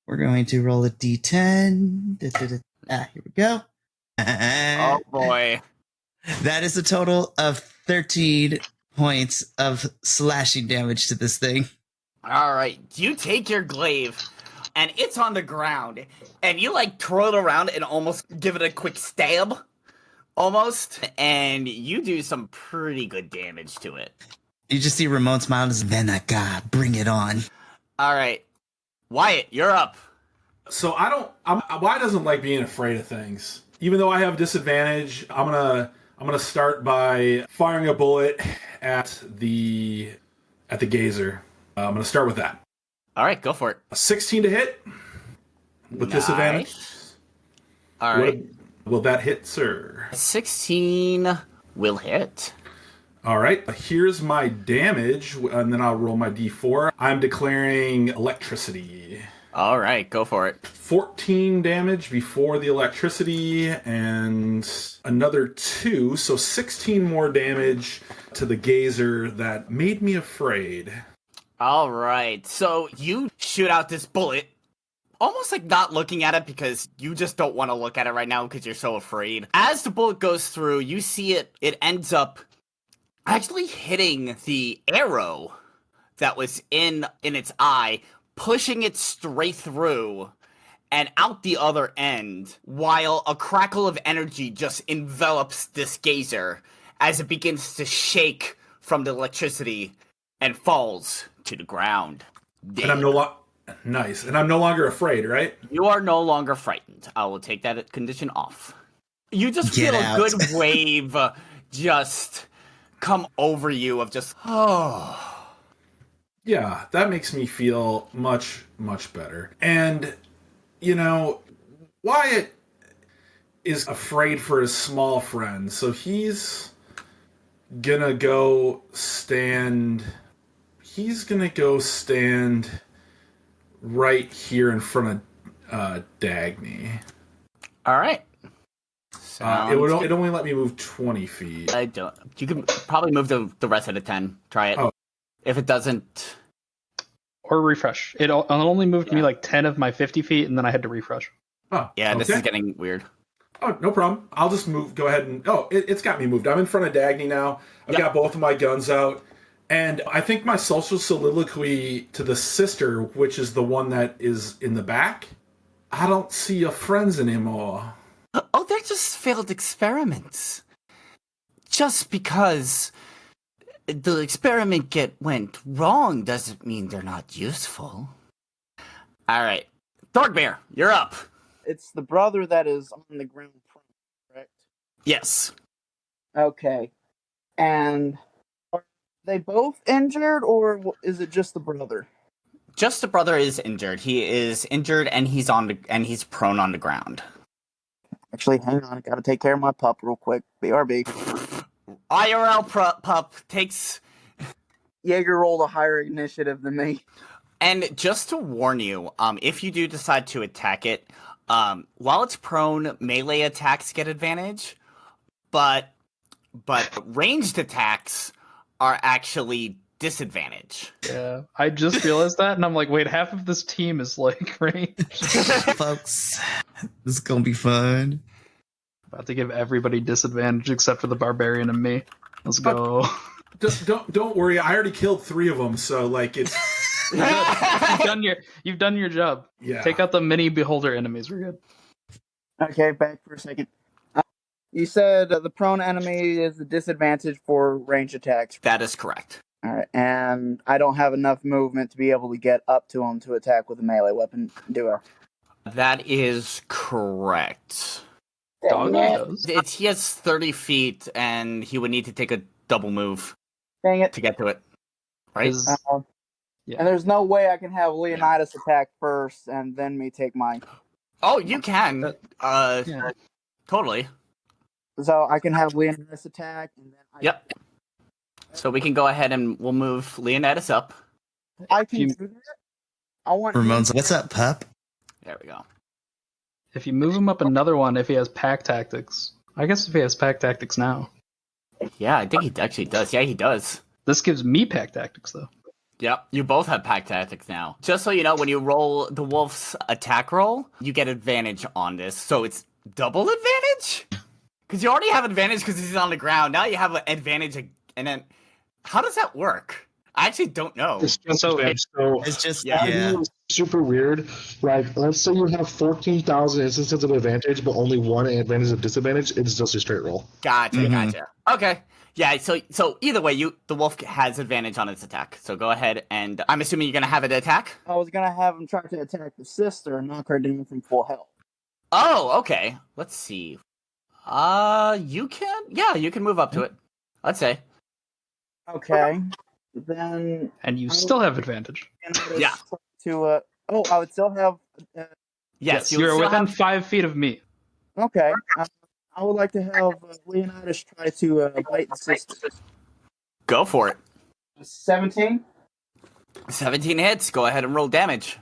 We're going to roll a d10. Here we go. Oh boy. That is a total of 13 points of slashing damage to this thing. All right. You take your glaive, and it's on the ground, and you like twirl it around and almost give it a quick stab, almost, and you do some pretty good damage to it. You just see Ramon smile and says, Venaga, bring it on. All right, Wyatt, you're up. So Wyatt doesn't like being afraid of things. Even though I have disadvantage, I'm gonna start by firing a bullet at the gazer. I'm gonna start with that. All right, go for it. A 16 to hit with disadvantage. All right, Will that hit, sir? 16 will hit. All right. Here's my damage, and then I'll roll my d4. I'm declaring electricity. All right, go for it. 14 damage before the electricity, and another 2, so 16 more damage to the gazer that made me afraid. All right, so you shoot out this bullet, almost like not looking at it because you just don't want to look at it right now because you're so afraid. As the bullet goes through, you see it ends up actually hitting the arrow that was in its eye, pushing it straight through and out the other end, while a crackle of energy just envelops this gazer as it begins to shake from the electricity and falls to the ground. And I'm nice. And I'm no longer afraid, right? You are no longer frightened. I will take that condition off. You just Get feel out. a good wave just come over you of just, oh. Yeah, that makes me feel much, much better. And, Wyatt is afraid for his small friend, so he's gonna go stand right here in front of Dagny. All right. It only let me move 20 feet. I don't. You can probably move the rest of the 10. Try it. Oh. If it doesn't, Or refresh. It only moved me like 10 of my 50 feet, and then I had to refresh. Oh, yeah, this okay. is getting weird. Oh, no problem. I'll just move. Go ahead and... Oh, it's got me moved. I'm in front of Dagny now. I've got both of my guns out. And I think my social soliloquy to the sister, which is the one that is in the back, I don't see your friends anymore. Oh, they're just failed experiments. Just because the experiment went wrong doesn't mean they're not useful. All right. Thorgbear, you're up. It's the brother that is on the ground, correct? Yes. Okay. And are they both injured, or is it just the brother? Just the brother is injured. He is injured and he's prone on the ground. Actually, hang on. I gotta take care of my pup real quick. BRB. IRL pup takes... Jaeger rolled a higher initiative than me. And just to warn you, if you do decide to attack it, while it's prone, melee attacks get advantage, but ranged attacks are actually disadvantage. Yeah, I just realized that, and I'm like, wait, half of this team is like range. Folks, this is gonna be fun. About to give everybody disadvantage except for the barbarian and me. Let's go. Don't worry. I already killed 3 of them, so like it's You've done your job. yeah. Take out the mini beholder enemies. We're good. Okay, back for a second. You said the prone enemy is a disadvantage for range attacks. That is correct. All right, and I don't have enough movement to be able to get up to him to attack with a melee weapon, do I? That is correct. Dog Dang it. does. He has 30 feet, and he would need to take a double move Dang it. to get to it. Right? Is- Yeah. And there's no way I can have Leonidas attack first and then me take mine. Oh, you can. Yeah. Totally. So I can have Leonidas attack and then Yep. So we can go ahead and we'll move Leonidas up. I can You- do that. I want Ramon's, what's up, pup? There we go. If you move him up another one, if he has pack tactics. I guess if he has pack tactics now. Yeah, I think he actually does. Yeah, he does. This gives me pack tactics, though. Yep, you both have pack tactics now. Just so you know, when you roll the wolf's attack roll, you get advantage on this. So it's double advantage? Because you already have advantage because he's on the ground. Now you have an advantage, and then how does that work? I actually don't know. It's just So It's just Yeah. yeah. It's super weird. Like, let's say you have 14,000 instances of advantage, but only one advantage of disadvantage. It's just a straight roll. Gotcha, Mhm. gotcha. Okay. Yeah, so either way, the wolf has advantage on its attack. So go ahead, and I'm assuming you're gonna have it attack. I was gonna have him try to attack the sister and knock her down from full health. Oh, okay. Let's see. You can. Yeah, you can move up to it. Let's say. Okay. Then And you still have advantage. Yeah. To I would still have. Yes, you You're still within have- 5 feet of me. Okay. I would like to have Leonidas try to bite the sister. Go for it. 17. 17 hits. Go ahead and roll damage.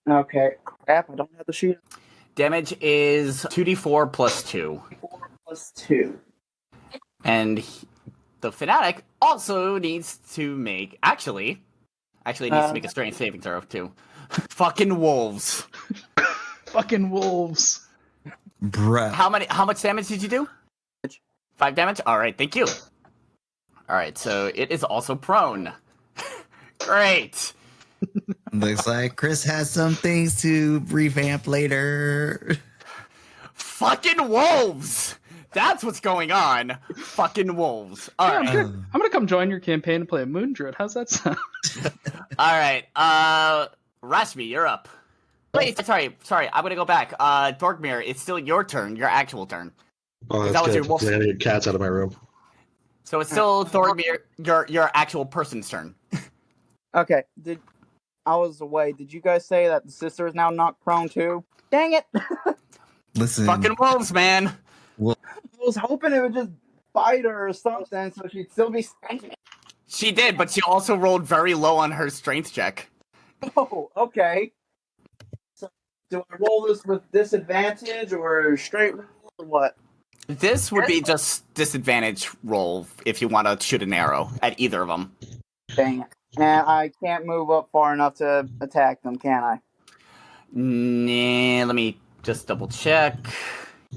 Okay. Crap! I don't have the sheet. Damage is 2d4 plus 2. 4 plus 2. And the fanatic also needs to make actually needs to make a strength saving throw too. Fucking wolves. Fucking wolves. Bruh. How much damage did you do? 5 damage? Alright, thank you. Alright, so it is also prone. Great. Looks like Chris has some things to revamp later. Fucking wolves! That's what's going on. Fucking wolves. Yeah, Alright. I'm gonna come join your campaign and play a moon druid. How's that sound? Alright, Rashmi, you're up. Wait, sorry, I'm gonna go back. Thorgmir, it's still your turn, your actual turn. Oh, That that's was good. your wolf. I need cats out of my room. So it's still Thorgmir, your actual person's turn. Okay. I was away. Did you guys say that the sister is now knocked prone too? Dang it! Listen, Fucking wolves, man. I was hoping it would just bite her or something, so she'd still be spanking. She did, but she also rolled very low on her strength check. Oh, okay. So, do I roll this with disadvantage or straight roll or what? This would be just disadvantage roll if you want to shoot an arrow at either of them. Dang it. And I can't move up far enough to attack them, can I? Nah, let me just double check.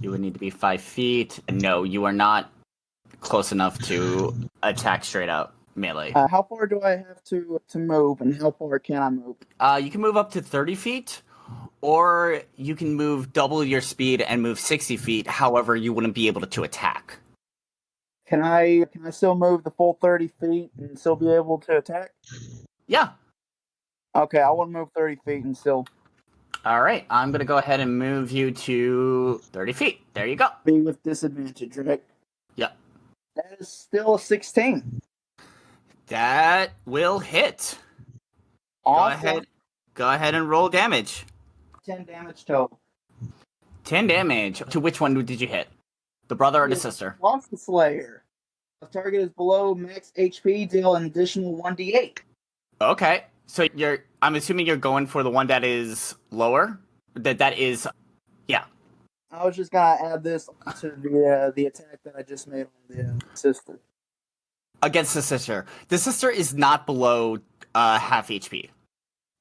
You would need to be 5 feet. And no, you are not close enough to attack straight out melee. How far do I have to move, and how far can I move? You can move up to 30 feet, or you can move double your speed and move 60 feet. However, you wouldn't be able to attack. Can I still move the full 30 feet and still be able to attack? Yeah. Okay, I want to move 30 feet and still All right. I'm going to go ahead and move you to 30 feet. There you go. be with disadvantage, right? Yep. That is still a 16. That will hit. Awesome. Go ahead and roll damage. 10 damage total. 10 damage. To which one did you hit? The brother or the sister? Lost the Slayer. If target is below max HP, deal an additional 1d8. Okay. So I'm assuming you're going for the one that is lower? That is, yeah. I was just gonna add this to the attack that I just made on the sister. against the sister. The sister is not below half HP.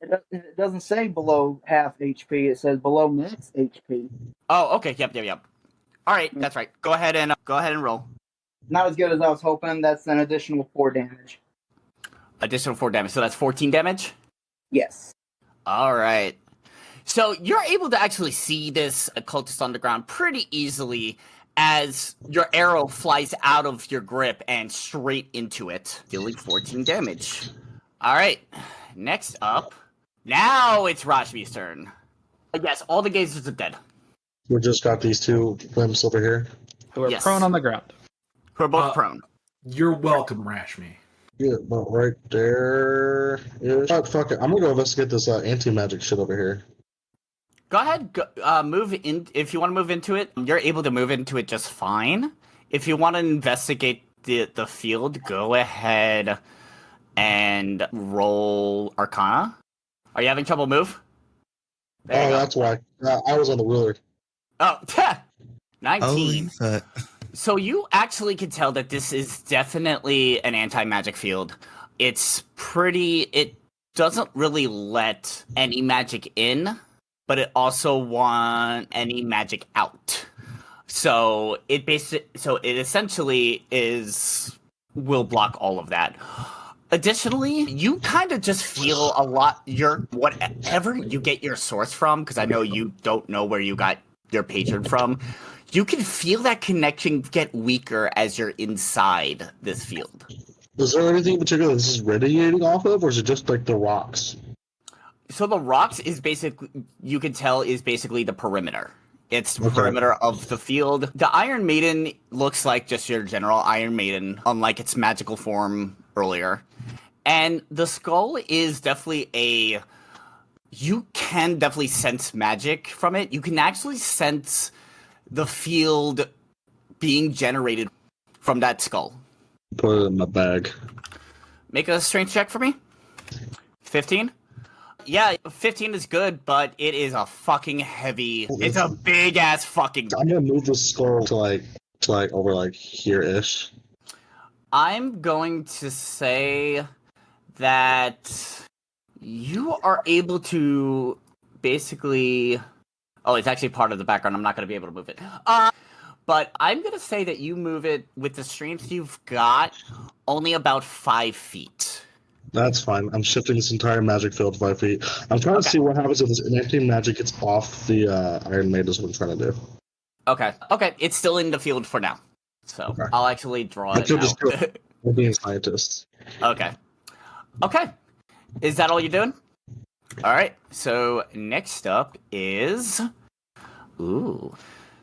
It doesn't say below half HP. It says below max HP. Oh, okay. Yep. All right, that's right. Go ahead and roll. Not as good as I was hoping. That's an additional 4 damage. Additional 4 damage. So that's 14 damage? Yes. All right. So you're able to actually see this cultist on the ground pretty easily as your arrow flies out of your grip and straight into it, dealing 14 damage. All right. Next up, now it's Rashmi's turn. Yes, all the gazers are dead. We just got these two limbs over here. Who are Yes. prone on the ground. Who are both prone. You're welcome, Rashmi. Yeah, about right there. Oh, fuck it. I'm gonna go investigate this anti-magic shit over here. Go ahead, move in. If you want to move into it, you're able to move into it just fine. If you want to investigate the field, go ahead and roll Arcana. Are you having trouble move? There you go. That's why. I was on the ruler. Oh, 19. Holy fuck. So you actually can tell that this is definitely an anti-magic field. It doesn't really let any magic in, but it also want any magic out. So it essentially will block all of that. Additionally, you kind of just feel a lot, whatever you get your source from, because I know you don't know where you got your patron from, you can feel that connection get weaker as you're inside this field. Is there anything in particular this is radiating off of, or is it just like the rocks? So the rocks is basically, you can tell, is basically the perimeter. It's the perimeter of the field. The Iron Maiden looks like just your general Iron Maiden, unlike its magical form earlier. And the skull is definitely you can definitely sense magic from it. You can actually sense the field being generated from that skull. Put it in my bag. Make a strength check for me. 15? Yeah, 15 is good, but it is a fucking heavy. It's a big ass fucking. I'm gonna move the skull to like over like here-ish. I'm going to say that you are able to basically. Oh, it's actually part of the background. I'm not going to be able to move it. But I'm going to say that you move it with the strength you've got only about 5 feet. That's fine. I'm shifting this entire magic field 5 feet. I'm trying to see what happens if this anti-magic gets off the Iron Maiden is what I'm trying to do. Okay. It's still in the field for now. So Okay. I'll actually draw I it could now. just go. I'm being a scientist. Okay. Is that all you're doing? All right. So next up is,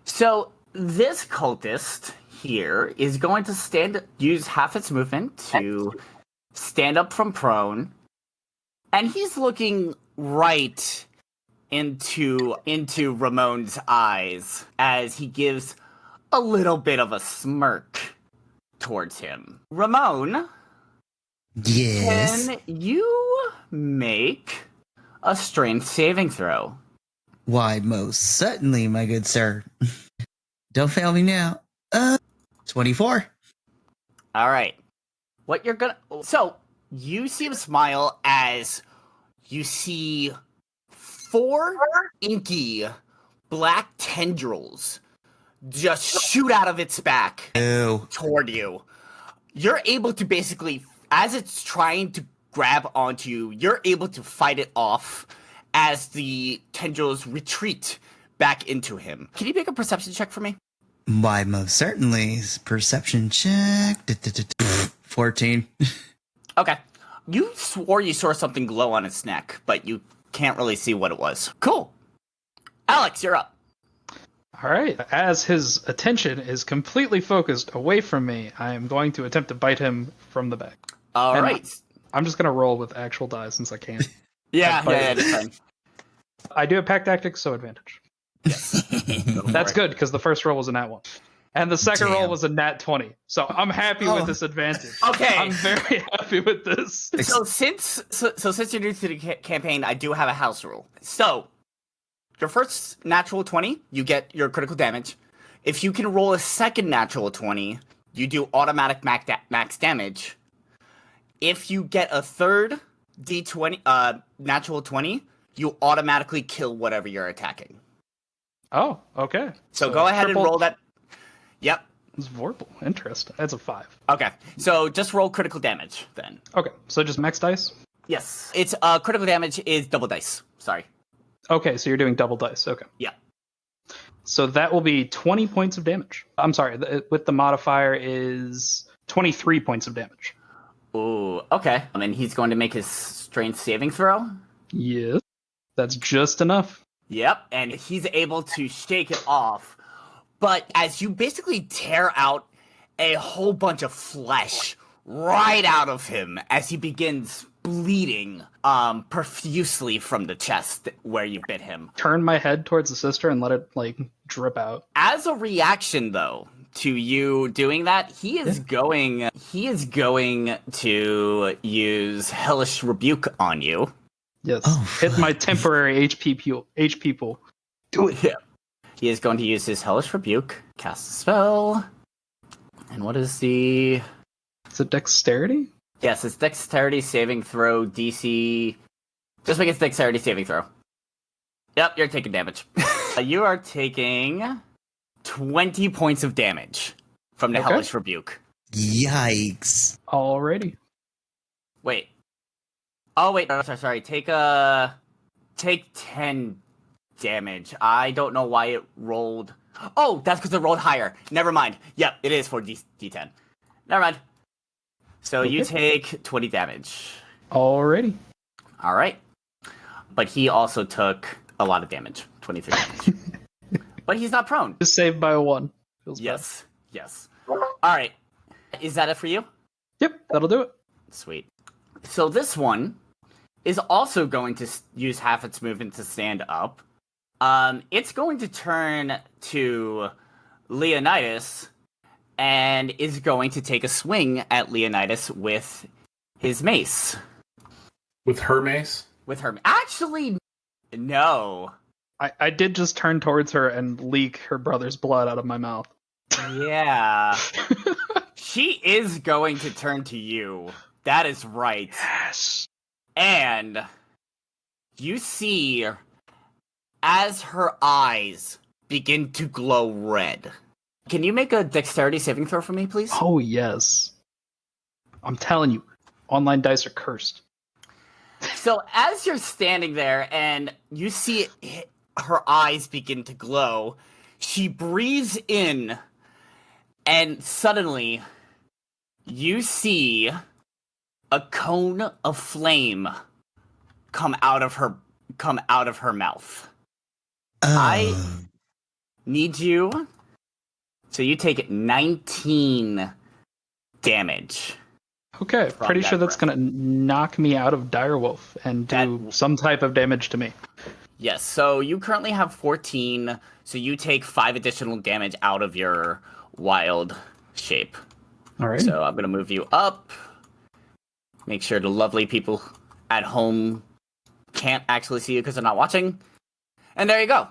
so this cultist here is going to use half its movement to stand up from prone, and he's looking right into Ramon's eyes as he gives a little bit of a smirk towards him. Ramon, Yes. can you make a strength saving throw? Why, most certainly, my good sir. Don't fail me now. 24. All right. So, you see him smile as you see 4 inky black tendrils just shoot out of its back Oh. toward you. You're able to basically, as it's trying to grab onto you, you're able to fight it off as the tendrils retreat back into him. Can you make a perception check for me? Why, most certainly. Perception check. 14. Okay. You swore you saw something glow on its neck, but you can't really see what it was. Cool. Alex, you're up. All right. As his attention is completely focused away from me, I am going to attempt to bite him from the back. All And right. I'm just going to roll with actual die since I can. Yeah, That's that's fine. I do have pack tactics, so advantage. That's good because the first roll was a nat 1. And the second roll Damn. was a nat 20. So I'm happy with this advantage. Okay. I'm very happy with this. So since you're new to the campaign, I do have a house rule. So your first natural 20, you get your critical damage. If you can roll a second natural 20, you do automatic max damage. If you get a third D20, natural 20, you automatically kill whatever you're attacking. Oh, okay. So go ahead and roll that. Yep. It's Vorpal. Interesting. That's a 5. Okay. So just roll critical damage then. Okay. So just max dice? Yes. It's critical damage is double dice. Sorry. Okay, so you're doing double dice. Okay. Yeah. So that will be 20 points of damage. I'm sorry, with the modifier is 23 points of damage. Ooh, okay. And he's going to make his strength saving throw. Yes. That's just enough. Yep, and he's able to shake it off. But as you basically tear out a whole bunch of flesh right out of him as he begins bleeding profusely from the chest where you bit him. Turn my head towards the sister and let it, like, drip out. As a reaction, though, to you doing that, he is going to use Hellish Rebuke on you. Yes. Oh, Hit my temporary HP pool. Do it. Yeah. He is going to use his Hellish Rebuke, cast a spell. And what is the... Is it dexterity? Yes, it's dexterity saving throw DC. Just make it dexterity saving throw. Yep, you're taking damage. You are taking 20 points of damage from the Hellish Rebuke. Yikes. Alrighty. Wait. Oh, wait. No, sorry. Take 10 damage. I don't know why it rolled. Oh, that's because it rolled higher. Never mind. Yep, it is for D10. Never mind. So you take 20 damage. Alrighty. All right. But he also took a lot of damage. 23 damage. But he's not prone. Just saved by 1. Feels Yes. Yes. All right. Is that it for you? bad. Yep, that'll do it. Sweet. So this one is also going to use half its movement to stand up. It's going to turn to Leonidas and is going to take a swing at Leonidas with his mace. With her mace? With her... Actually, no. I did just turn towards her and leak her brother's blood out of my mouth. Yeah. She is going to turn to you. That is right. Yes. And you see as her eyes begin to glow red. Can you make a dexterity saving throw for me, please? Oh, yes. I'm telling you, online dice are cursed. So as you're standing there and you see her eyes begin to glow, she breathes in and suddenly you see a cone of flame come out of her mouth. I need you. So you take 19 damage. Okay, From pretty that sure that's breath. going to knock me out of Direwolf and do some type of damage to me. Yes, so you currently have 14, so you take 5 additional damage out of your wild shape. All right. So I'm going to move you up. Make sure the lovely people at home can't actually see you because they're not watching. And there you go.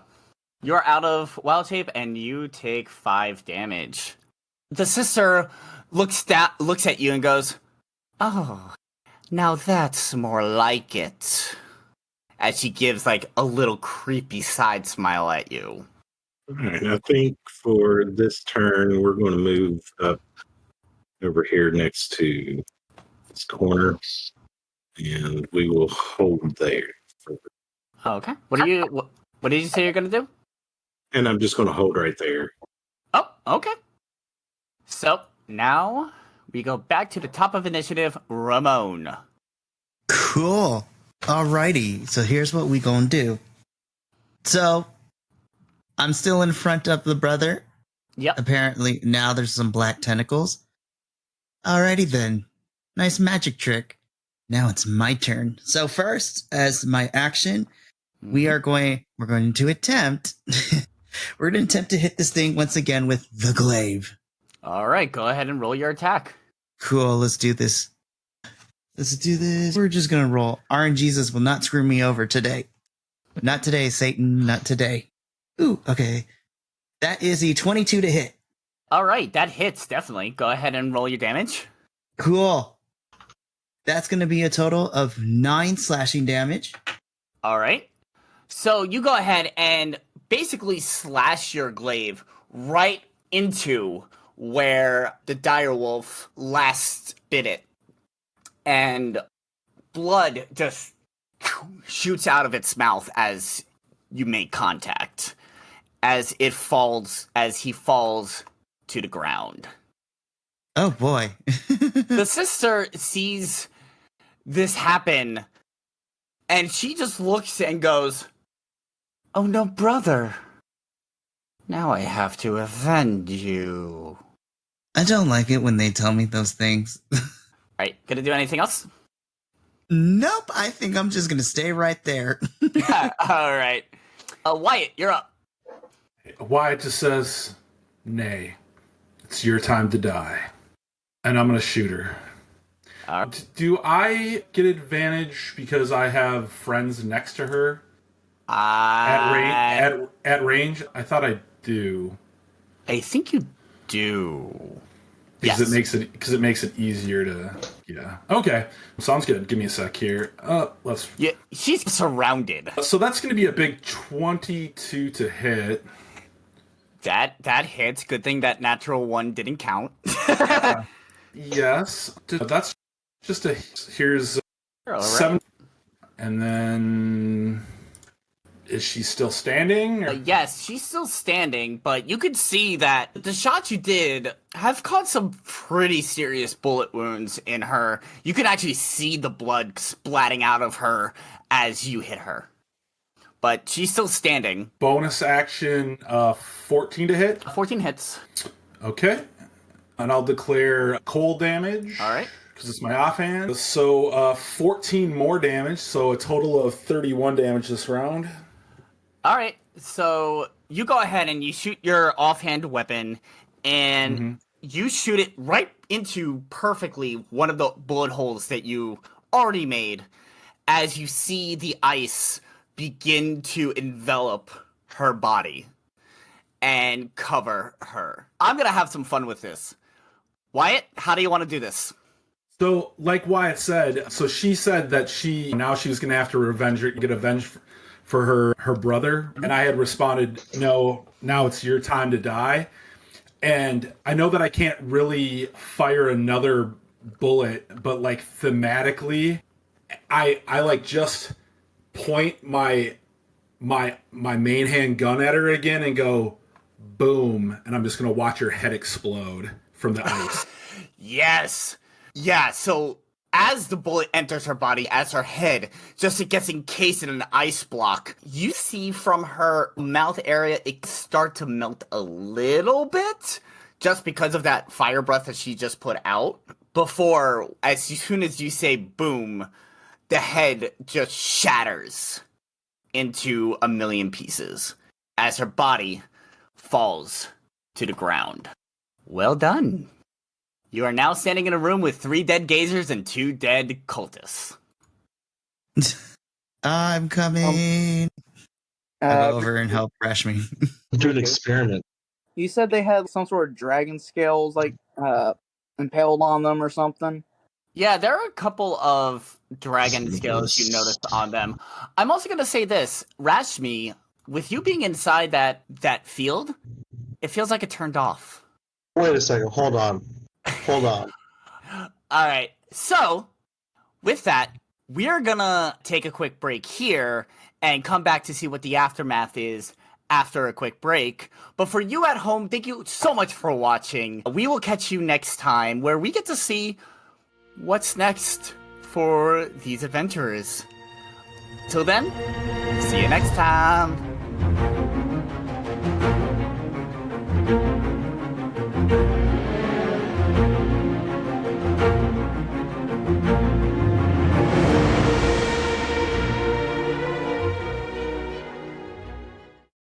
You're out of wild shape and you take 5 damage. The sister looks at you and goes, "Oh, now that's more like it." As she gives like a little creepy side smile at you. All right, I think for this turn, we're going to move up over here next to this corner, and we will hold there. Okay. What did you say you're gonna do? And I'm just going to hold right there. Oh, okay. So now we go back to the top of initiative, Ramon. Cool. Alrighty. So here's what we gonna do. So I'm still in front of the brother. Yep. Apparently now there's some black tentacles. Alrighty then. Nice magic trick. Now it's my turn. So first, as my action, we're going to attempt to hit this thing once again with the glaive. All right, go ahead and roll your attack. Cool, let's do this. We're just gonna roll. RNGesus will not screw me over today. Not today, Satan, not today. Ooh, okay. That is a 22 to hit. All right, that hits, definitely. Go ahead and roll your damage. Cool. That's going to be a total of 9 slashing damage. All right. So you go ahead and basically slash your glaive right into where the direwolf last bit it. And blood just shoots out of its mouth as you make contact. As he falls to the ground. Oh boy. The sister sees this happen, and she just looks and goes, "Oh no, brother. Now I have to avenge you." I don't like it when they tell me those things. Alright, gonna do anything else? Nope, I think I'm just gonna stay right there. Alright. Wyatt, you're up. Wyatt just says, "Nay, it's your time to die." And I'm going to shoot her. Do I get advantage because I have friends next to her? At range? I thought I do. I think you do. Because Yes. it makes it easier to, yeah. Okay, sounds good. Give me a sec here. Let's. Yeah, she's surrounded. So that's going to be a big 22 to hit. That hits. Good thing that natural one didn't count. Yes, that's just a. Here's All right. 7, and then is she still standing? Or- Yes, she's still standing, but you could see that the shots you did have caused some pretty serious bullet wounds in her. You could actually see the blood splatting out of her as you hit her. But she's still standing. Bonus action, 14 to hit. 14 hits. Okay, and I'll declare cold damage. All right. Because it's my offhand. So 14 more damage, so a total of 31 damage this round. All right. So you go ahead and you shoot your offhand weapon, and you shoot it right into perfectly one of the bullet holes that you already made as you see the ice begin to envelop her body and cover her. I'm going to have some fun with this. Wyatt, how do you want to do this? So, like Wyatt said, so she said that she was going to have to get avenged for her brother. And I had responded, no, now it's your time to die. And I know that I can't really fire another bullet, but like thematically, I like just point my main hand gun at her again and go boom, and I'm just gonna watch her head explode from the ice. Yes. Yeah, so as the bullet enters her body, as her head just gets encased in an ice block, you see from her mouth area it start to melt a little bit just because of that fire breath that she just put out. Before, as soon as you say boom, the head just shatters into a million pieces as her body falls to the ground. Well done. You are now standing in a room with 3 dead gazers and 2 dead cultists. I'm coming. I'll go over and help Rashmi. Do an experiment. You said they had some sort of dragon scales, like, impaled on them or something? Yeah, there are a couple of dragon scales you noticed on them. I'm also going to say this. Rashmi, with you being inside that field, it feels like it turned off. Wait a second. Hold on. All right. So, with that, we are going to take a quick break here and come back to see what the aftermath is after a quick break. But for you at home, thank you so much for watching. We will catch you next time where we get to see what's next for these adventurers. Till then, see you next time.